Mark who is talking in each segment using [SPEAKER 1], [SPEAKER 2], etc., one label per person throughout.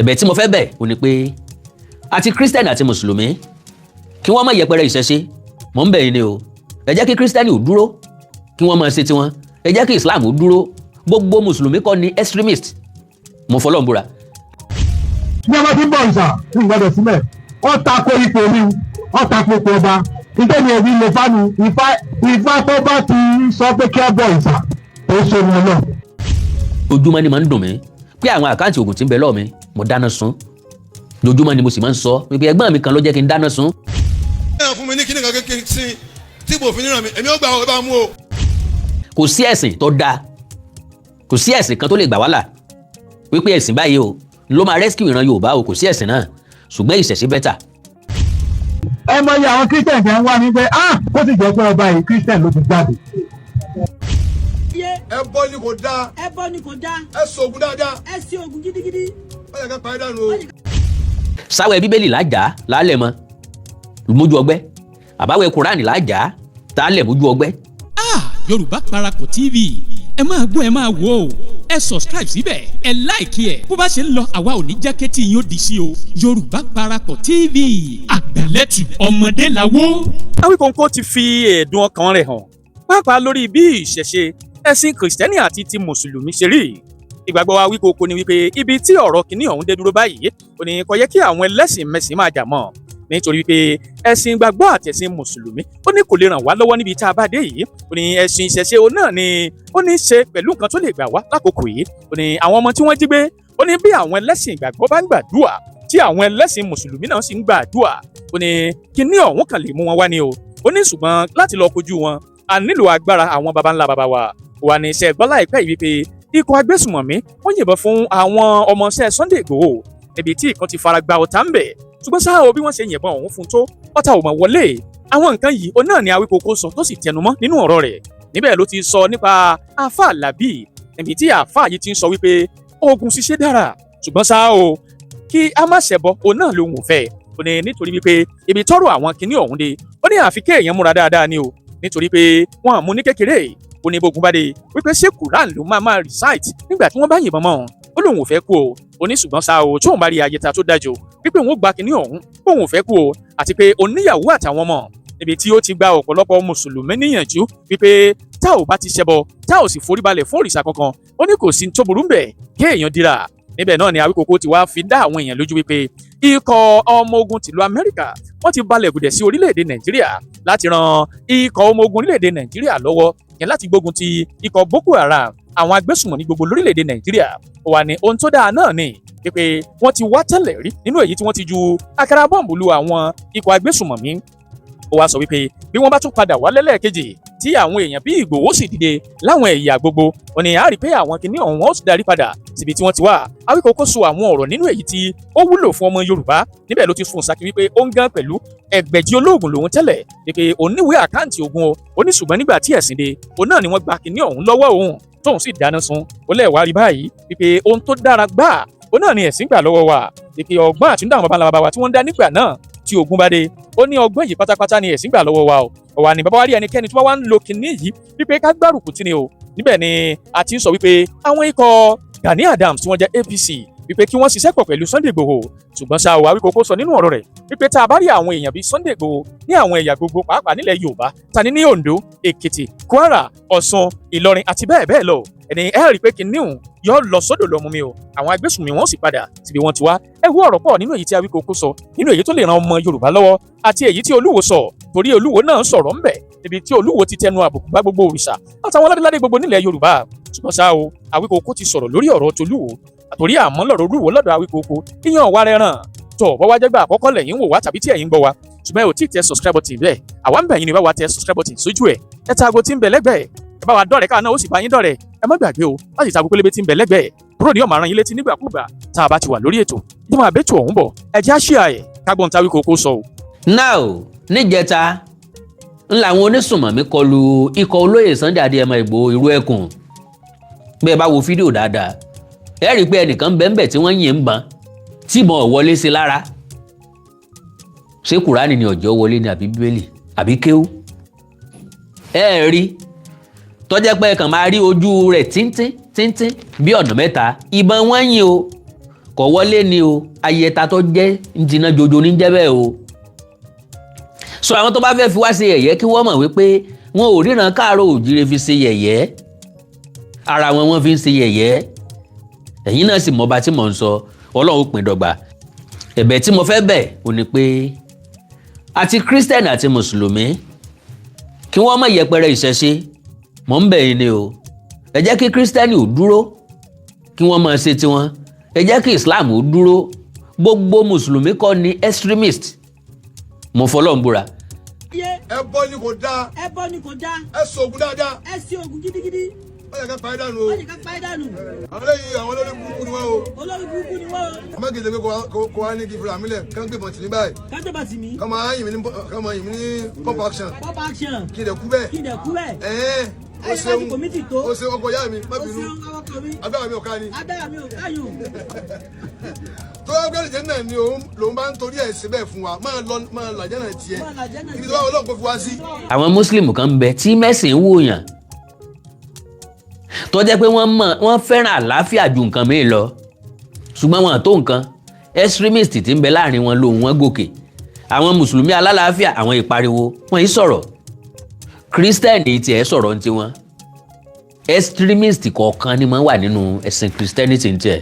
[SPEAKER 1] ẹ̀bẹ̀ tí mo fẹ́ bẹ̀ ò ní pé àti kírísítẹ́nì àti mùsùlùmí kí wọ́n má yẹpẹrẹ ìṣẹ̀ṣe mò ń bẹ̀ yín ni o ẹ jẹ́ kí kírísítẹ́nì ò dúró kí wọ́n máa ṣe tiwọn ẹ jẹ́ kí islam ò dúró gbogbo mùsùlùmí kọ́ ni extremist mo fọlọ́ ń búra.
[SPEAKER 2] bí a bá ti ń bọ̀ ìṣà ní ìgbàdàn sílẹ̀ ó tako ipò mi ó tako ipò ọba nítorí èmi lè fánu ifá tó bá ti sọ pé kí ẹ bọ̀ ìṣà tó ṣe wọn náà.
[SPEAKER 1] ojúmọ́ ni màá ń dùn mí pé àwọn àkáǹtì oògùn tí ń bẹ lọ́ọ̀ mi mo dáná sun lójúmọ́ ni mo sì máa ń sọ wípé ẹ̀gbọ́n mi kan ló jẹ́ kí n dáná sun.
[SPEAKER 3] ẹ fún mi ní kíní kan kékeré sí tí mo fi níran mi èmi ó gbà ọ bá mú o.
[SPEAKER 1] kò sí ẹ̀sìn tó dáa kò sí ẹ̀sìn kan tó lè gbà wá là wípé ẹ̀sìn báyìí o ló máa rescue ìran Yorùbá o kò sí ẹ̀sìn náà ṣùgbọ́n ìṣẹ̀ṣe bẹ́tà.
[SPEAKER 2] ẹ mọ iye àwọn christian kan wá ní pé kó sì jẹ́ pé ọba yìí christian ló ti jáde.
[SPEAKER 3] ẹbọ ni kò dáa.
[SPEAKER 4] ẹbọ ni kò dáa.
[SPEAKER 3] ẹ sọ̀gùn dáadáa.
[SPEAKER 4] ẹ sí ogun gidigidi.
[SPEAKER 3] ó yẹ ká parí dànù o.
[SPEAKER 1] sáwẹ́ bíbélì lájà lálẹ́ mọ́ mójú ọgbẹ́ àbáwẹ́ kúránì lájà tálẹ̀ mójú ọgbẹ́.
[SPEAKER 5] Yorùbá Parapọ̀ TV ẹ máa gbọ́ ẹ máa wò ó ẹ subscribe síbẹ̀ ẹ like ẹ bó bá ṣe ń lọ àwa ò ní jákẹ́tì yín ó di sí o Yorùbá Parapọ̀ TV àgbàlẹ́tù ọmọdé làwọ.
[SPEAKER 6] Awikoko ti fi ẹ̀dùn ọkàn rẹ̀ hàn pàápàá lórí bí ìṣẹ̀ṣe ẹ̀sìn kìrìsìtẹ́nì àti ti mùsùlùmí ṣe rí. Ìgbàgbọ́ Awikoko ni wípé ibi tí ọ̀rọ̀ kìíní ọ̀hún dé dúró báyìí ó ní kò yẹ kí àwọn ẹlẹ́sìn mẹ̀sìn máa jà mọ́ nítorí pé ẹ̀sìn ìgbàgbọ́ àti ẹ̀sìn mùsùlùmí ó ní kò lè ràn wá lọ́wọ́ níbi tá a bá dé yìí ó ní ẹ̀sìn ìṣẹ̀ṣe òun náà ni ó ní ṣe pẹ̀lú nǹkan tó lè gbà wá lákòókò yìí ó ní àwọn ọmọ tí wọ́n jí gbé ó ní bí àwọn ẹlẹ́sìn ìgbàgbọ́ bá ń gbàdúrà tí àwọn ẹlẹ́sìn mùsùlùmí náà sì ń gbàdúrà ó ní kíní ọ̀hún kan lè mú wọn wá ní o ó ní ṣùgbọ́n láti lọ kojú wọn a nílò agbára àwọn baba ńlá baba wa wà ní iṣẹ́ gbọ́ láìpẹ́ yìí wípé ikọ̀ agbésùmọ̀mí wọ́n yìnbọn fún àwọn ọmọọṣẹ́ Sunday Igboho níbi tí ìkan ti fara gba ọ̀tá ń bẹ̀ ṣùgbọ́n sáà o bí wọ́n ṣe yìnbọn ọ̀hún fún tó ọ̀tá ò mọ̀ wọlé àwọn nǹkan yìí ó náà ni Awikoko sọ tó sì tẹnumọ́ nínú ọ̀rọ̀ rẹ̀ níbẹ̀ ló ti sọ nípa àáfà Labeeb níbi tí àáfà yìí ti ń sọ wípé oògùn ṣíṣe dára ṣùgbọ́n sáà o kí a má ṣẹbọ òun náà lòun ò fẹ́ ó ní nítorí wípé ibi tọ́rọ̀ àwọn kinní ọ̀hún dé ó ní àfi kéèyàn múra dáadáa ni o nítorí pé wọ́n àmú ní kékeré ó ní bógun bá dé wípé ṣé Quran ló máa recite nígbà tí wọ́n bá yìnbọn mọ́ ó lóun ò fẹ́ kú o ó ní ṣùgbọ́n ṣá o tóun bá rí ayẹta tó dájú wípé òun ó gba kinní ọ̀hún òun ò fẹ́ kú o àti pé oníyàwó àtàwọn ọmọ níbi tí ó ti gba ọ̀pọ̀lọpọ̀ mùsùlùmí níyànjú wípé tá ò bá ti ṣẹbọ tá ò sì foríbalẹ̀ fún òrìṣà kankan ó ní kò sí tó burú bẹ́ẹ̀ kéèyàn dira níbẹ̀ náà ni Awikoko ti wá fi dá àwọn èèyàn lójú wípé ikọ̀ ọmọ ogun tìlú Amẹ́ríkà wọ́n ti balẹ̀ gùdẹ̀ sí orílẹ̀-èdè Nàìjíríà láti ran ikọ̀ ọmọ ogun orílẹ̀-èdè Nàìjíríà lọ́wọ́ yẹn láti gbógun ti ikọ̀ Boko Haram àwọn agbésùnmọ̀mí gbogbo lórílẹ̀-èdè Nàìjíríà ó wà ní ohun tó dáa náà ni pé wọ́n ti wá tẹ́lẹ̀ rí nínú èyí tí wọ́n ti ju àkàrà bọ́ǹbù lu àwọn ikọ̀ agbésùnmọ̀mí ó wá sọ wípé bí wọ́n bá tún padà wá lẹ́lẹ́kejì tí àwọn èèyàn bí Ìgbòho sì dìde láwọn ẹ̀yà gbogbo ó ní a rí pé àwọn kinní ọ̀hún ó sì darí padà síbi tí wọ́n ti wá Awikoko sọ àwọn ọ̀rọ̀ nínú èyí tí ó wúlò fún ọmọ Yorùbá níbẹ̀ ló ti fún Saki wípé ó ń gán pẹ̀lú ẹgbẹ̀jì olóògùn lòun tẹ́lẹ̀ wípé oníwèé àkáǹtì ogun o ó ní ṣùgbọ́n nígbà tí ẹ̀sìn dé òun náà ni wọ́n gba kinní ọ̀hún lọ́wọ́ òun tóun sì dáná sun ó lẹ́ẹ̀wá rí báyìí wípé ohun tó dára gbáà ó náà ni ẹ̀sìn gbà lọ́wọ́ wa wípé ọgbọ́n àtúndà àwọn baba wa tí wọ́n ń dá nígbà náà tí ogun bá dé ó ní ọgbọ́n yìí pátápátá ni ẹ̀sìn gbà lọ́wọ́ wa o ọ̀wà ní bàbá wa rí ẹnikẹ́ni tí wọ́n wá ń lo kinní yìí wípé ká gbárùkù tì ni o níbẹ̀ ni a ti ń sọ wípé àwọn ikọ̀ Gani Adams tí wọ́n jẹ́ APC wípé kí wọ́n ṣiṣẹ́ pọ̀ pẹ̀lú Sunday Igboho ṣùgbọ́n ṣá o Awikoko sọ nínú ọ̀rọ̀ rẹ̀ wípé tá a bá rí àwọn èèyàn bíi Sunday Igboho ní àwọn ẹ̀yà gbogbo pàápàá nílẹ̀ Yorùbá tani ní Ondo Èkìtì Kwara Ọ̀ṣun Ìlọrin àti bẹ́ẹ̀ bẹ́ẹ̀ lọ ẹni ẹ rí i pé kinní òun yóò lọ sódò lọ mú mi o àwọn agbésùnmí wọn sì padà síbi wọn ti wá ẹ wú ọ̀rọ̀ pọ̀ nínú èyí tí Awikoko sọ nínú èyí tó lè ran ọmọ Yorùbá lọ́wọ́ àti èyí tí Olúwo sọ torí Olúwo náà sọ̀rọ̀ ńbẹ̀ níbi tí Olúwo ti tẹnu àbùkù bá gbogbo òrìṣà àtàwọn ládéládé gbogbo nílẹ̀ Yorùbá ṣùgbọ́n ṣá o Awikoko ti sọ̀rọ̀ lórí ọ̀rọ̀ tolúwo àtòrí àmọ́ lọ̀rọ̀ Olúwo lọ́dọ̀ Awikoko ìyàn wa rẹ̀ràn tó bọ́ wá jẹ́gbà àkọ́kọ́ lẹ́yìn wò wá tàbí tí ẹ̀yin gbọ́ wa ṣùgbọ́n ẹ ò tí ì tẹ subscribe button bẹ́ẹ̀ àwa ń bẹ̀ yín ni bá wa tẹ subscribe button sójú ẹ̀ ẹ ta aago tí ń bẹ lẹ́gbẹ̀ẹ́ ẹ bá wa dọ̀rẹ́ káà náà ó sì bá yín dọ̀rẹ́ ẹ má gbàgbé o láti ta aago pélébé tí ń bẹ lẹ́gbẹ̀ẹ́ kúrò ní ọmọ aran yín létí nígbàkúgbà tá a bá ti wà lórí ètò bí wọn àbẹ́tò ọ̀hún bọ̀ ẹ jẹ́ àṣìá ẹ̀ kágbọ́n tí Awikoko sọ o.
[SPEAKER 1] now níjẹta ńlá àwọn onísùnmọ̀mí kọlu ikọ̀ olóyè Sunday Adéyẹmọ Ìgbòho ìrú ẹkùn bẹ́ẹ̀ bá wo fídíò dáadáa ẹ rí i pé ẹnìkan bẹ́ẹ̀ tí wọ́n yìn ń bàn tí ìbọn ò wọlé sí lára ṣé Kùránì ni ọjọ́ wọlé ni àbí Bíbélì àbí kéwú ẹ rí tọ́jẹ́ pé kàn máa rí ojú rẹ̀ tíntín bí ọ̀nà mẹ́ta ìbọn wọ́n yìn o kò wọlé ni o ayẹta tó jẹ́ ń jiná jojo ní jẹ́ bẹ́ẹ̀ o. so àwọn tó bá fẹ́ fi wá ṣe yẹ̀yẹ́ kí wọ́n mọ̀ wípé wọn ò ríran káàárọ̀ òjíire fi ṣe yẹ̀yẹ́ ara wọn fi ń ṣe yẹ̀yẹ́ ẹ̀yin náà sì mọba tí mò ń sọ Ọlọ́run pín dọ́gba. ẹ̀bẹ̀ tí mo fẹ́ bẹ̀ ò ní pé àti kírísítẹ́nì àti mùsùlùmí kí wọ́n má yẹpẹrẹ ìṣẹ̀ṣe mò ń bẹ̀ yín ni o. ẹ jẹ́ kí kírísítẹ́nì ò dúró kí wọ́n máa ṣe tiwọn ẹ jẹ́ kí islam ó dúró gbogbo mùsùlùmí kọ́ ni extremist mo fọlọ́n búra.
[SPEAKER 3] ẹbọ ni kò dáa.
[SPEAKER 4] ẹbọ ni kò dáa.
[SPEAKER 3] ẹ sọ̀gùn dáadáa.
[SPEAKER 4] ẹ sí ogun gidigidi.
[SPEAKER 3] wọ́n yẹ ká pa ẹ́ dànù o.
[SPEAKER 4] wọ́n yẹ ká pa ẹ́ dànù.
[SPEAKER 3] àwọn lẹ́yìn àwọn olórí burúkú ni wọ́n o.
[SPEAKER 4] olórí burúkú ni wọ́n o.
[SPEAKER 3] àmọ́ kì í ṣe pé kò wá ní kí fúra mílẹ̀ kí wọ́n gbé bọ̀tì ní báyìí.
[SPEAKER 4] ká gbé bọ̀tì mi.
[SPEAKER 3] kọ́ máa yìn mí ní pop action.
[SPEAKER 4] pop action.
[SPEAKER 3] kí n dẹ̀ kú bẹ́ẹ̀.
[SPEAKER 4] kí n dẹ̀ kú bẹ́ẹ̀.
[SPEAKER 3] o ṣeun
[SPEAKER 4] o
[SPEAKER 3] ṣeun ọkọ ìyá mi má bínú agbára mi ò ká ni.
[SPEAKER 4] agbára mi ò ká yòó.
[SPEAKER 3] tó bá gbẹ́rẹ̀ jẹ́ náà ni lòun bá ń torí ẹ̀ síbẹ̀ fún wa máa làjẹ́ náà tiẹ̀ ibi tó bá ọlọ́pàá fi wá sí.
[SPEAKER 1] àwọn mùsùlùmí kan ń bẹ tí mẹ́sìn ń wòyàn tó jẹ́ pé wọ́n fẹ́ràn àlàáfíà ju nǹkan mìíràn lọ ṣùgbọ́n wọn tó nǹkan extremist tí ń bẹ láàrin wọn lòun wọn gòkè àwọn mùsùlùmí alálàáfíà àwọn ìpariwo wọn yìí sọ̀rọ̀ kírísítẹ́nì tiẹ̀ sọ̀rọ̀ ní tiwọn extremist kọ̀ọ̀kan ni wọ́n wà nínú ẹ̀sìn christianity tiẹ̀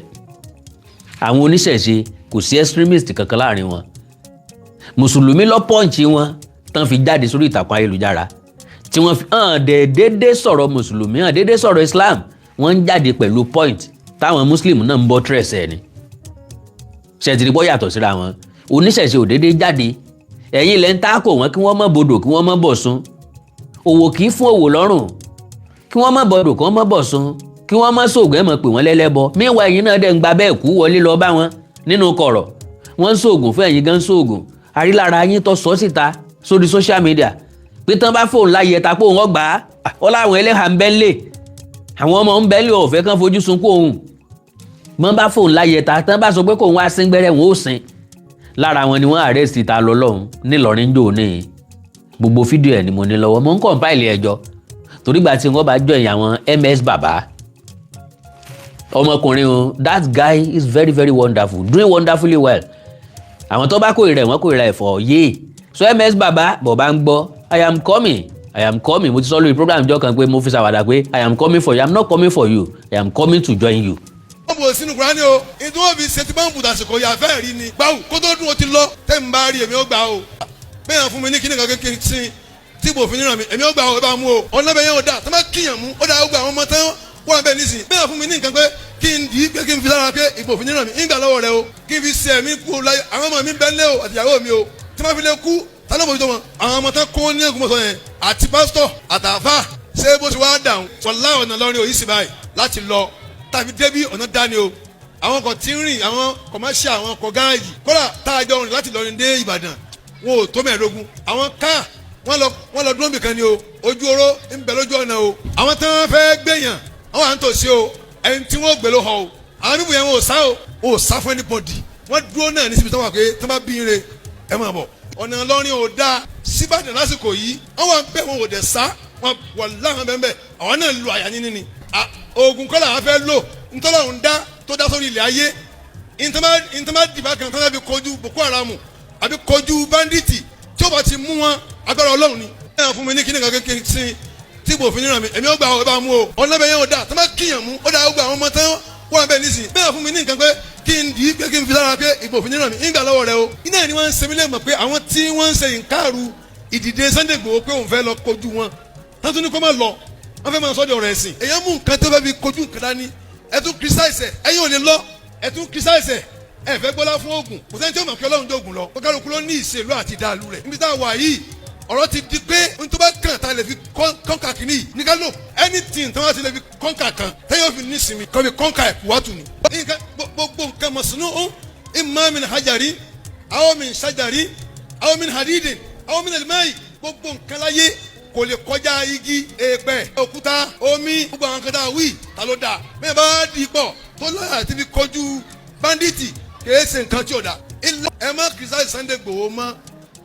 [SPEAKER 1] àwọn oníṣẹ̀ṣe kò sí extremist kankan láàrin wọn mùsùlùmí lọ pọ́ǹchì wọn tán fi jáde sórí ìtàkùn ayélujára tí wọ́n fi hàn déédéé sọ̀rọ̀ mùsùlùmí hàn déédéé sọ̀rọ̀ islam wọ́n ń jáde pẹ̀lú point táwọn muslim náà ń bọ́ tírẹ̀sẹ̀ ni ṣètìlí bọ́ yàtọ̀ síra wọn oníṣẹ̀ṣe ò déédéé jáde ẹ̀yin lẹ́ ń tákò wọn kí wọ́n má bodò kí wọ́n má bọ̀ sún òwò kì í fún òwò lọ́rùn kí wọ́n má bodò kí wọ́n má bọ̀ sún kí wọ́n má sóògùn ẹ̀ mọ̀ pé wọ́n lẹ́lẹ́bọ míwá ẹ̀yin náà dẹ̀ ń gba bẹ́ẹ̀ kú wọlé lọ bá wọn nínú kọ̀rọ̀ wọ́n ń sóògùn fún ẹ̀yin gan sóògùn àrílára yín tó sọ síta sórí social media pé tán bá fóun láyé ta pé òun ọgbà á ọ láwọn ẹlẹ́hà ń bẹ́ lé àwọn ọmọ ń bẹ́ lé ọ̀fẹ́ kan fojú sunkún òun mọ́ bá fóun láyé ta tán bá sọ pé kóun wá sín gbẹ́rẹ́ wọn ó sin lára wọn ni wọ́n arrest ta lọ lọ́hùn nílọrin jò ní gbogbo fídíò ẹ̀ ni mo ní lọ́wọ́ mo ń compile ẹjọ́ torí gbà tí wọ́n bá jọ ìyàwọn ms bàbá ọmọkùnrin o that guy is very very wonderful doing wonderfully well àwọn tó bá kórìíra ẹ̀ wọ́n kórìíra ẹ̀ for yé so ms bàbá bọ̀bá ń gbọ́ I am coming mo ti sọ lórí program jọ kan pé mo fi ṣàwàdà pé I am coming for you I am not coming for you I am coming to join you.
[SPEAKER 3] wọ́n bò sínú Kùránì o ìdí wọ́n fi ṣe ti bá ń bùdà àsìkò yà fẹ́ rí ni gbáwù kó tó dún o ti lọ tẹ́ ń bá rí èmi ó gbà o bẹ́ẹ̀ yàn fún mi ní kíní kan kékeré sí tí bò fi níran mi èmi ó gbà o ẹ bá mú o ọ̀nà bẹ́ẹ̀ yẹn ò dà tó má kíyàn mú ó dà ó gbà àwọn ọmọ tán wọ́n bẹ́ẹ̀ nísìn bẹ́ẹ̀ yàn fún mi ní nǹkan pé kí n dì í pé kí n fi lára pé ìbò fi níran mi ń gbà lọ́wọ́ rẹ o kí n fi ṣe ẹ̀mí kú o láyé àwọn ọmọ mi bẹ́ẹ̀ lé o àtìyàwó mi o tí má fi lè kú tani mo fi tó wọn àwọn ọmọ tán kó ní Ògbómọ̀ṣọ́ yẹn àti pásítọ̀ àtàfà ṣé bó ti wá dàrún wọlá ọ̀nà lọ́rin òyìn sì báyìí láti lọ tàbí débí ọ̀nà dání o àwọn kan tí ń rìn àwọn kọ̀máṣíà àwọn ọkọ̀ gáàjì kódà tá a jọ rìn láti lọrin dé Ìbàdàn wọn ò tó mẹ́ẹ̀ẹ́dógún àwọn káà wọ́n lọ dúró nìkan ni o ojú oró ń bẹ lójú ọ̀nà o àwọn tí wọ́n fẹ́ gbẹ̀yàn àwọn à ń tòsí o ẹni tí wọ́n gbé ló họ o àwọn bíbù yẹn wọn ò sá fún anybody wọ́n dúró náà ní síbi tí wọ́n wà pé tí wọ́n bá bí ire ẹ máa bọ̀ ọ̀nà lọ́rin ò dáa síbàdàn lásìkò yìí wọ́n wà bẹ́ẹ̀ wọn ò dẹ̀ sá wọn wà láwọn bẹ́ẹ̀ àwọn náà lu àyà níní ni oògùn kọ́là wọn fẹ́ lò ntọ́lọ́run dá tó dá sórí ilẹ̀ ayé ntọ́má dìbà kan tó fi kojú Boko Haram àbí kojú banditi tí ó bá ti mú wọn agbára Ọlọ́run ni. ẹ fún mi ní kíní kan kékeré sí tí bò fi níran mi èmi ó gbà ọ ẹ bá mú o ọ̀nà bẹ́ẹ̀ yẹn ò dà tó má kíyàn mú ó dà ó gbà àwọn ọmọ tán wọ́n bẹ́ẹ̀ nísìnyí bẹ́ẹ̀ fún mi ní nǹkan pé kí n dì í pé kí n fi lára pé ìbò fi níran mi ń gbà lọ́wọ́ rẹ o. iná ni wọ́n ń ṣe mí lẹ́mọ̀ pé àwọn tí wọ́n ń ṣe ìkárù ìdìde Sunday Igboho pé òun fẹ́ lọ kojú wọn tán tún ní kó má lọ wọ́n fẹ́ máa sọ́ di ọ̀rọ̀ ẹ̀sìn. èèyàn mú nǹkan tó fẹ́ fi kojú nǹkan dání ẹ tún criticize ẹ̀yin ò lè lọ ẹ tún criticize ẹ fẹ́ gbọ́lá fún oògùn kò sẹ́ni tí ó mọ̀ kí Ọlọ́run dóògùn lọ ó kálukú ló ní ìṣèlú àti ìdàlú rẹ̀ níbi tá a wà yìí ọ̀rọ̀ ti di pé n tó bá kàn tá a lè fi kọ́ńkà kìíní yìí ní ká lò anything tí wọ́n ti lè fi kọ́ńkà kan tẹ́yọ̀ fi ní ìsinmi kọ́ fi kọ́ńkà ẹ̀kú wá tù ní. gbogbo nǹkan mọ̀sánú ó imma min hajari aw min shajari aw min hadidin aw min al-ma'i gbogbo nǹkan láyé kò lè kọjá igi èèpẹ̀ òkúta omi gbogbo àwọn kan tá a wí ta ló dáa bẹ́ẹ̀ bá di pọ̀ tó lọ́yà ti fi kọjú banditi kìí ṣe nǹkan tí ò dáa. ẹ má criticize Sunday Igboho mọ́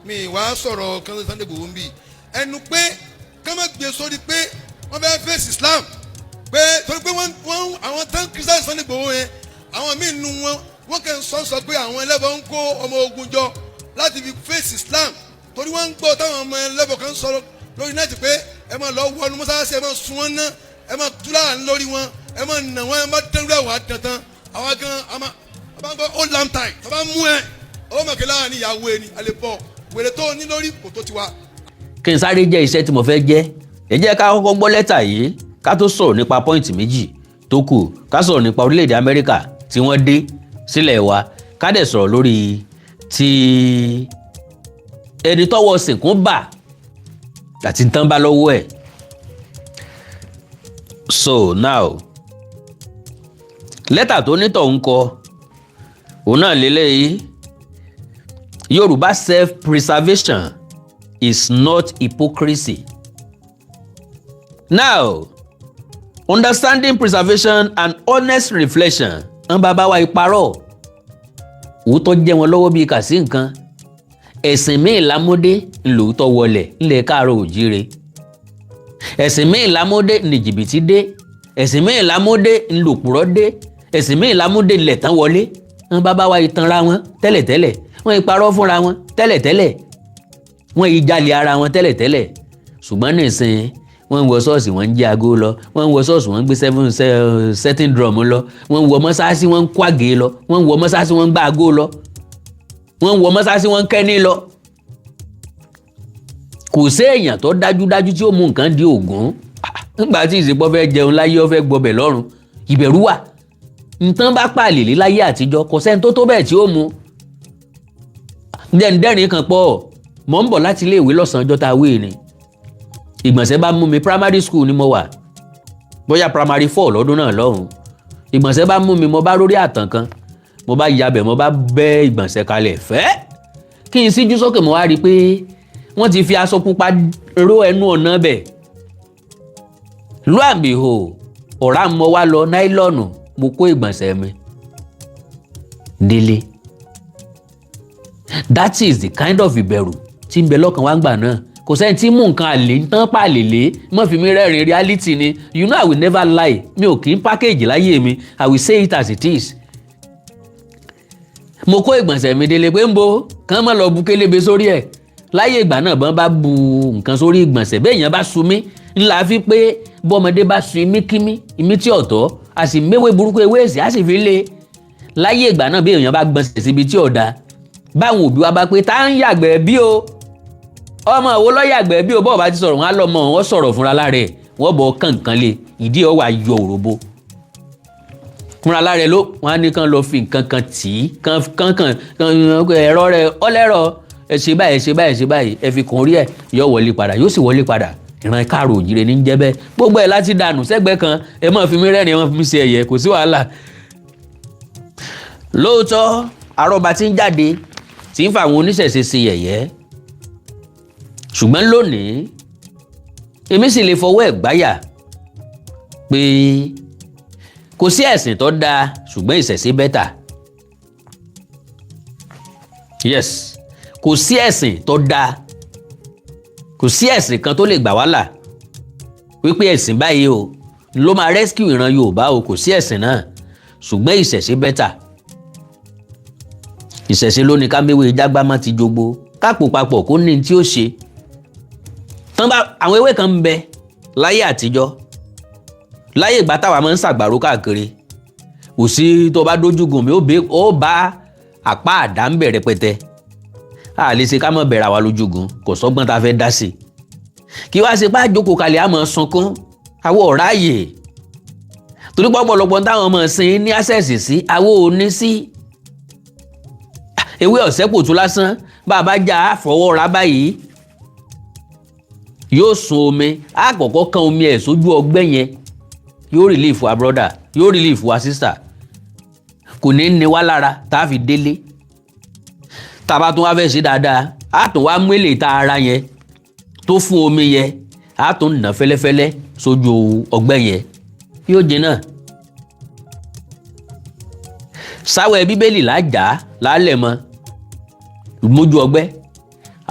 [SPEAKER 3] mi wàá sọ̀rọ̀ kan Sunday Igboho ń bì ẹnu pé ká má gbé sórí pé wọ́n fẹ́ face Islam pé torí pé wọ́n àwọn tán criticize Sunday Igboho yẹn àwọn míì nu wọn wọ́n kàn sọ pé àwọn ẹlẹ́bọ ń kó ọmọ ogun jọ láti fi face Islam torí wọ́n ń gbọ́ táwọn ọmọ ẹlẹ́bọ kan sọ̀rọ̀ lórí nẹ́ẹ̀tì pé ẹ máa lọ wọnú mọ́sálásí ẹ máa sun wọn ná ẹ máa túlá lórí wọn ẹ máa nà wọn ẹ máa dẹ́rù ẹ̀wà dandan àwọn gan a máa gbọ́ ó lam time a máa mú ẹ ọwọ́ mọ̀kẹ́lá ní ìyàwó ẹni alẹ́ bọ̀ wèrè tó ní lórí kò tó ti wá.
[SPEAKER 1] kí n sáré jẹ́ iṣẹ́ tí mo fẹ́ jẹ́ ẹ jẹ́ ká kọ́kọ́ gbọ́ lẹ́tà yìí ká tó sọ̀rọ̀ nípa pọ́ìntì méjì tó kù ká sọ̀rọ̀ nípa orílẹ̀-èdè Amẹ́ríkà tí wọ́n dé sílẹ̀ wa ká dẹ̀ sọ̀rọ̀ lórí ti ẹni tọ́wọ́ sìnkún bà àti tán bá lọ́wọ́ ẹ̀. So now lẹ́tà tó nítọ̀ ń kọ òun náà lélẹ́yìí Yorùbá self-preservation is not hypocrisy. Now understanding preservation and honest reflection ń bàbá wa ìparọ́ òótọ́ jẹ́ wọn lọ́wọ́ bíi kàsí nǹkan ẹ̀sìn míì lámúdé ńlòótọ́ wọlẹ̀ ńlẹ̀ káàárọ̀ òjíire ẹ̀sìn míì lámúdé ní jìbìtì dé ẹ̀sìn míì lámúdé ńlòpùrọ́ dé ẹ̀sìn míì lámúdé ńlẹ̀ tán wọlé wọn bàbá wa ìtanra wọn tẹ́lẹ̀tẹ́lẹ̀ wọn ìparọ́ fúnra wọn tẹ́lẹ̀tẹ́lẹ̀ wọn ìjalè ara wọn tẹ́lẹ̀tẹ́lẹ̀ ṣùgbọ́n nísìnyí wọ́n ń wọ ṣọ́ọ̀ṣì wọ́n ń jí aago lọ wọ́n ń wọ ṣọ́ọ̀ṣì wọ́n ń gbé setting drum lọ wọ́n ń wọ mọ́sáàsì wọ́n ń kó àgé lọ wọ́n ń wọ mọ́sáàsì wọ́n ń gbá aago lọ wọ́n ń wọ mọ́sáàsì wọ́n ń kẹ́ni lọ. kò sí èèyàn tó dájúdájú tí ó mú nǹkan di ògún nígbà tí ìsìnkú fẹ́ jẹun láyé ó fẹ́ gbọbẹ̀ lọ́run ìbẹ̀rù wà nǹkan bá pààlè lé láyé àtijọ́ kò sẹ́ni tó tó bẹ́ẹ̀ tí ó mú. dẹ́ndẹ́rìn kan pọ̀ mò ń bọ̀ láti ilé ìwé lọ́sàn-án ọjọ́ tá a wé ni ìgbọ̀nsẹ̀ bá mú mi primary school ni mo wà bóyá primary 4 lọ́dún náà lọ́hùn ìgbọ̀nsẹ̀ bá mú mi mo bá rórí àtàn kan mo bá yabẹ̀ mo bá bẹ́ ìgbọ̀nsẹ̀ kalẹ̀ fẹ́ kí n síjú sókè mo wá rí i pé wọ́n ti fi aṣọ pupa ró ẹnu ọ̀nà bẹ̀ lóàbìhò ọ̀rá mo wá lọ náílọ̀nù mo kó ìgbọ̀nsẹ̀ mi délé. That is the kind of ìbẹ̀rù tí ń bẹ lọ́kàn wá ń gbà náà kò sẹ́ni tí mú nǹkan àlè ń tán pàlè lé mọ́ fi mi rẹ́rìn reality ni you know I will never lie mi ò kì í package láyé mi I will say it as it is. mo kó ìgbọ̀nsẹ̀ mi délé pé ń bo kàn má lọ bu kélébé sórí ẹ̀ láyé ìgbà náà bọ́n bá bu nǹkan sórí ìgbọ̀nsẹ̀ bẹ́ẹ̀ yẹn bá su mí ńlá fi pé bọ́mọdé bá su imí kímí imí tí ọ̀tọ̀ a sì méwé burúkú ewé èsì a sì fi lé láyé ìgbà náà bí èèyàn bá gbọ̀nsẹ̀ síbi tí ọ̀dà báwọn òbí wa bá pé tá ń yàgbẹ́ bí o ọmọ òwò lọ́yàgbẹ́ bí o bọ́ọ̀ bá ti sọ̀rọ̀ wọn á lọ́mọ wọn sọ̀rọ̀ fúnra lára ẹ̀ wọ́n bọ̀ kànkan lé ìdí ọ̀ wà yọ òròbó fúnra lára ẹ̀ ló wọn á ní kán lọ fi nǹkan kan tì í kán ẹ̀rọ rẹ̀ ọlẹ́rọ̀ ẹ ṣe báyìí ẹ ṣe báyìí ẹ ṣe báyìí ẹ fi kún orí ẹ̀ yóò wọlé padà yóò sì wọlé padà ìran káàrò òjìrè ní jẹ́ bẹ́ẹ̀ gbogbo ẹ̀ láti dànù sẹ́gbẹ́ kan ẹ má fi mí rẹ́rìn ẹ má fi mí ṣe ẹ̀yẹ kò sí wàhálà. lóòótọ́ àrọ́bà tí ń jáde tí ń fa àwọn oníṣẹ̀ṣe ṣe yẹ̀yẹ́ ṣùgbọ́n lónìí èmi sì lè fọwọ́ ẹ̀ gbáyà pé kò sí ẹ̀sìn tó dáa ṣùgbọ́n ìṣẹ̀ṣe bẹ́tà yes kò sí ẹ̀sìn tó dáa kò sí ẹ̀sìn kan tó lè gbà wá là wípé ẹ̀sìn báyìí o ló máa rescue ìran Yorùbá o kò sí ẹ̀sìn náà ṣùgbọ́n ìṣẹ̀ṣe bẹ́tà ìṣẹ̀ṣe ló ní ká méwé jágbá má ti jogbo kápò papọ̀ kó ní tí ó ṣe tán bá àwọn ewé kan ń bẹ láyé àtijọ́ láyé ìgbà táwa máa ń ṣàgbàrò káàkiri kò sí tó bá dójúgùn mi ó bá àpá àdá ń bẹ̀rẹ̀ pẹ̀tẹ́ a lè ṣe ká mọ̀ bẹ̀rẹ̀ àwa lójúgùn kò sọ́gbọ́n tá a fẹ́ dá sí i kí wá ṣe pé àjókòó kalẹ̀ àmọ́ sunkún àwọn ọ̀rá yè torí pọ̀pọ̀lọpọ̀ táwọn ọmọ sin ní access sí àwọn ò ní sí ewé ọ̀sẹ́ kò tún lásán bá a bá já àfọwọ́ ra báyìí yóò sun omi àkọ́kọ́ kan omi ẹ̀ sójú ọgbẹ́ yẹn yóò relief wa brother yóò relief wa sister kò ní ní wá lára tá a fi délé tá a bá tún wá fẹ́ ṣe dáadáa á tún wá mú èlé tá ara yẹn tó fún omi yẹn á tún nà fẹ́lẹ́fẹ́lẹ́ sójú ọgbẹ́ yẹn yóò jìnnà sáwẹ́ bíbélì lájà lálẹ́ mọ́ mójú ọgbẹ́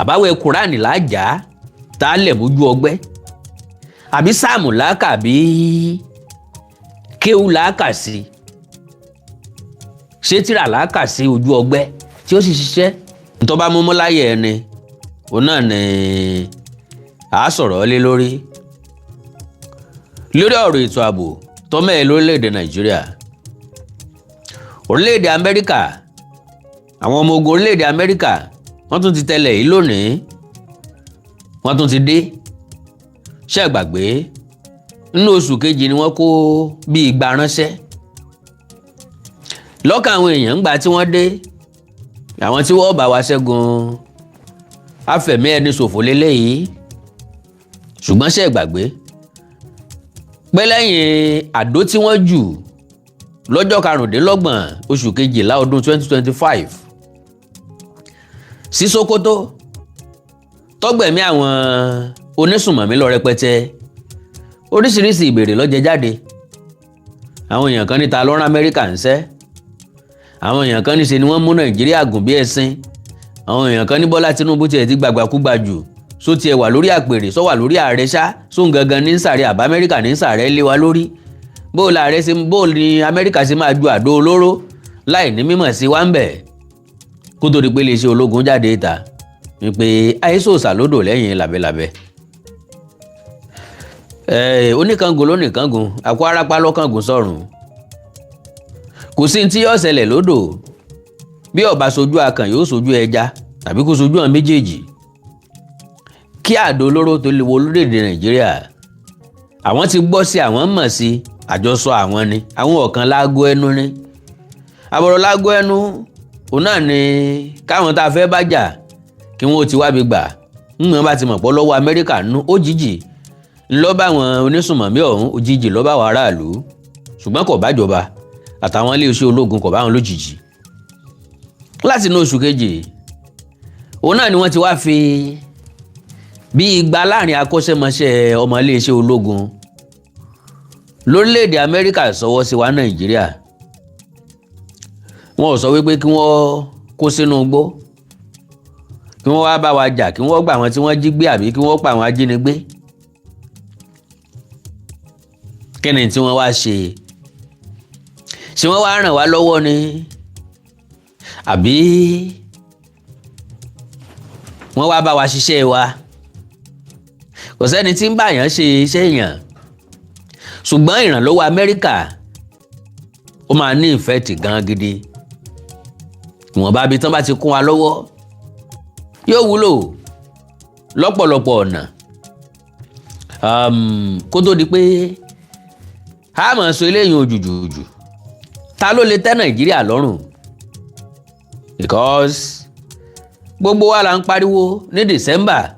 [SPEAKER 1] àbáwẹ́ kúránì lájà tá a lẹ̀ mójú ọgbẹ́ àbí sáàmù làákà bí kéwù làákà sí ṣé tíra làákà sí ojú ọgbẹ́ tí ó sì ṣiṣẹ́ tó bá mú láyé ẹni òun náà ni a sọ̀rọ̀ lé lórí ọ̀rọ̀ ètò ààbò tó mẹ́ẹ̀ lórílẹ̀‐èdè Nàìjíríà. Orílẹ̀‐èdè Amẹ́ríkà, àwọn ọmọ ogun orílẹ̀‐èdè Amẹ́ríkà wọ́n tún ti tẹ̀lé yìí lónìí, wọ́n tún ti dé. Ṣé ẹ gbàgbé nínú oṣù kejì ni wọ́n kó bí 200 ránṣẹ́. Lọ́kàn àwọn èèyàn ńgbà tí wọ́n dé, àwọn tí wọ́n bá wa ṣẹ́gun afẹ̀mí ẹni ṣòfò lélẹ́yìí. Ṣùgbọ́n ṣé ẹ gbàgbé pé lẹ́yìn àdó tí wọ́n jù lọ́jọ́ 25 oṣù kejìlá ọdún 2025 sí Sokoto tọ́gbẹ̀mí àwọn onísùnmọ̀mí lọ rẹpẹtẹ, oríṣiríṣi ìbéèrè ló jẹ jáde. Àwọn èèyàn kan ní ta ló rán Amẹ́ríkà ńṣẹ́, àwọn èèyàn kan ní ṣe ni wọ́n mú Nàìjíríà gùn bí ẹṣin, àwọn èèyàn kan ní Bọ́lá Tinubu tiẹ̀ ti gbàgbàkúgbà jù, só tiẹ̀ wà lórí àpèrè, sọ wà lórí ààrẹ ṣá, sóun gangan ní sàrẹ́ àbá Amẹ́ríkà ní sàrẹ́ lé wa lórí. Bó ni Amẹ́ríkà ṣe máa ju àdó olóró láì ní mímọ̀ sí wa ń bẹ̀. Kó tó di pé iléeṣẹ́ ológun jáde ìta wípé àìsòsà lódò lẹ́yìn làbẹ́làbẹ́. Oníkangun lónìkangun, àkó arápá lọ́kàngùn sọ̀rùn. Kò sí tí yóò ṣẹlẹ̀ lódò bí ó bá sojú akàn yóò sojú ẹja tàbí kó sojú àwọn méjèèjì. Kí àdó olóró tó lè wọ lórílẹ̀‐èdè Nàìjíríà, àwọn ti gbọ́ sí, àwọn mọ̀ sí, àjọsọ àwọn ni, àwọn ọ̀kan láago ẹnu ni. Àbọ̀rọ̀ láago ẹnu òun náà ni káwọn tá a fẹ́ bá jà kí wọ́n ti wábi gbà. Wọ́n bá ti mọ̀ pọ̀ lọ́wọ́ Amẹ́ríkà nú òjijì ńlọ́ bá àwọn onísùnmọ̀mí ọ̀hún, òjijì lọ́ bá àwọn aráàlú. Ṣùgbọ́n kò bájọba àtàwọn iléeṣẹ́ ológun kò bá wọn lójijì. Láti inú oṣù kejì òun náà ni wọ́n ti wá fi bí igba láàrin akọ́ṣẹ́mọṣẹ́ ọmọ iléeṣẹ́ ológun lórílẹ̀‐èdè Amẹ́ríkà sọwọ́ sí wa Nàìjíríà. Wọ́n ò sọ wípé kí wọ́n kó sínú igbó, kí wọ́n wá bá wa jà, kí wọ́n gbà àwọn tí wọ́n jí gbé àbí kí wọ́n pa àwọn ajínigbé. Kí ni tí wọ́n wá ṣe? Ṣé wọ́n wá ràn wá lọ́wọ́ ni? Àbí wọ́n wá bá wa ṣiṣẹ́ wa? Kò sẹ́ni tí ń bá yàn ṣe iṣẹ́ èèyàn, ṣùgbọ́n ìrànlọ́wọ́ Amẹ́ríkà ó máa ní ìfẹ́ẹ̀tì gan gidi. Ìwọ̀nba ibi tán bá ti kún wa lọ́wọ́ yóò wúlò lọ́pọ̀lọpọ̀ ọ̀nà. Kó tó di pé a máa sọ eléyìí òjùjùjù, ta ló lè tẹ́ Nàìjíríà lọ́rùn? Because gbogbo wa la ń pariwo ní December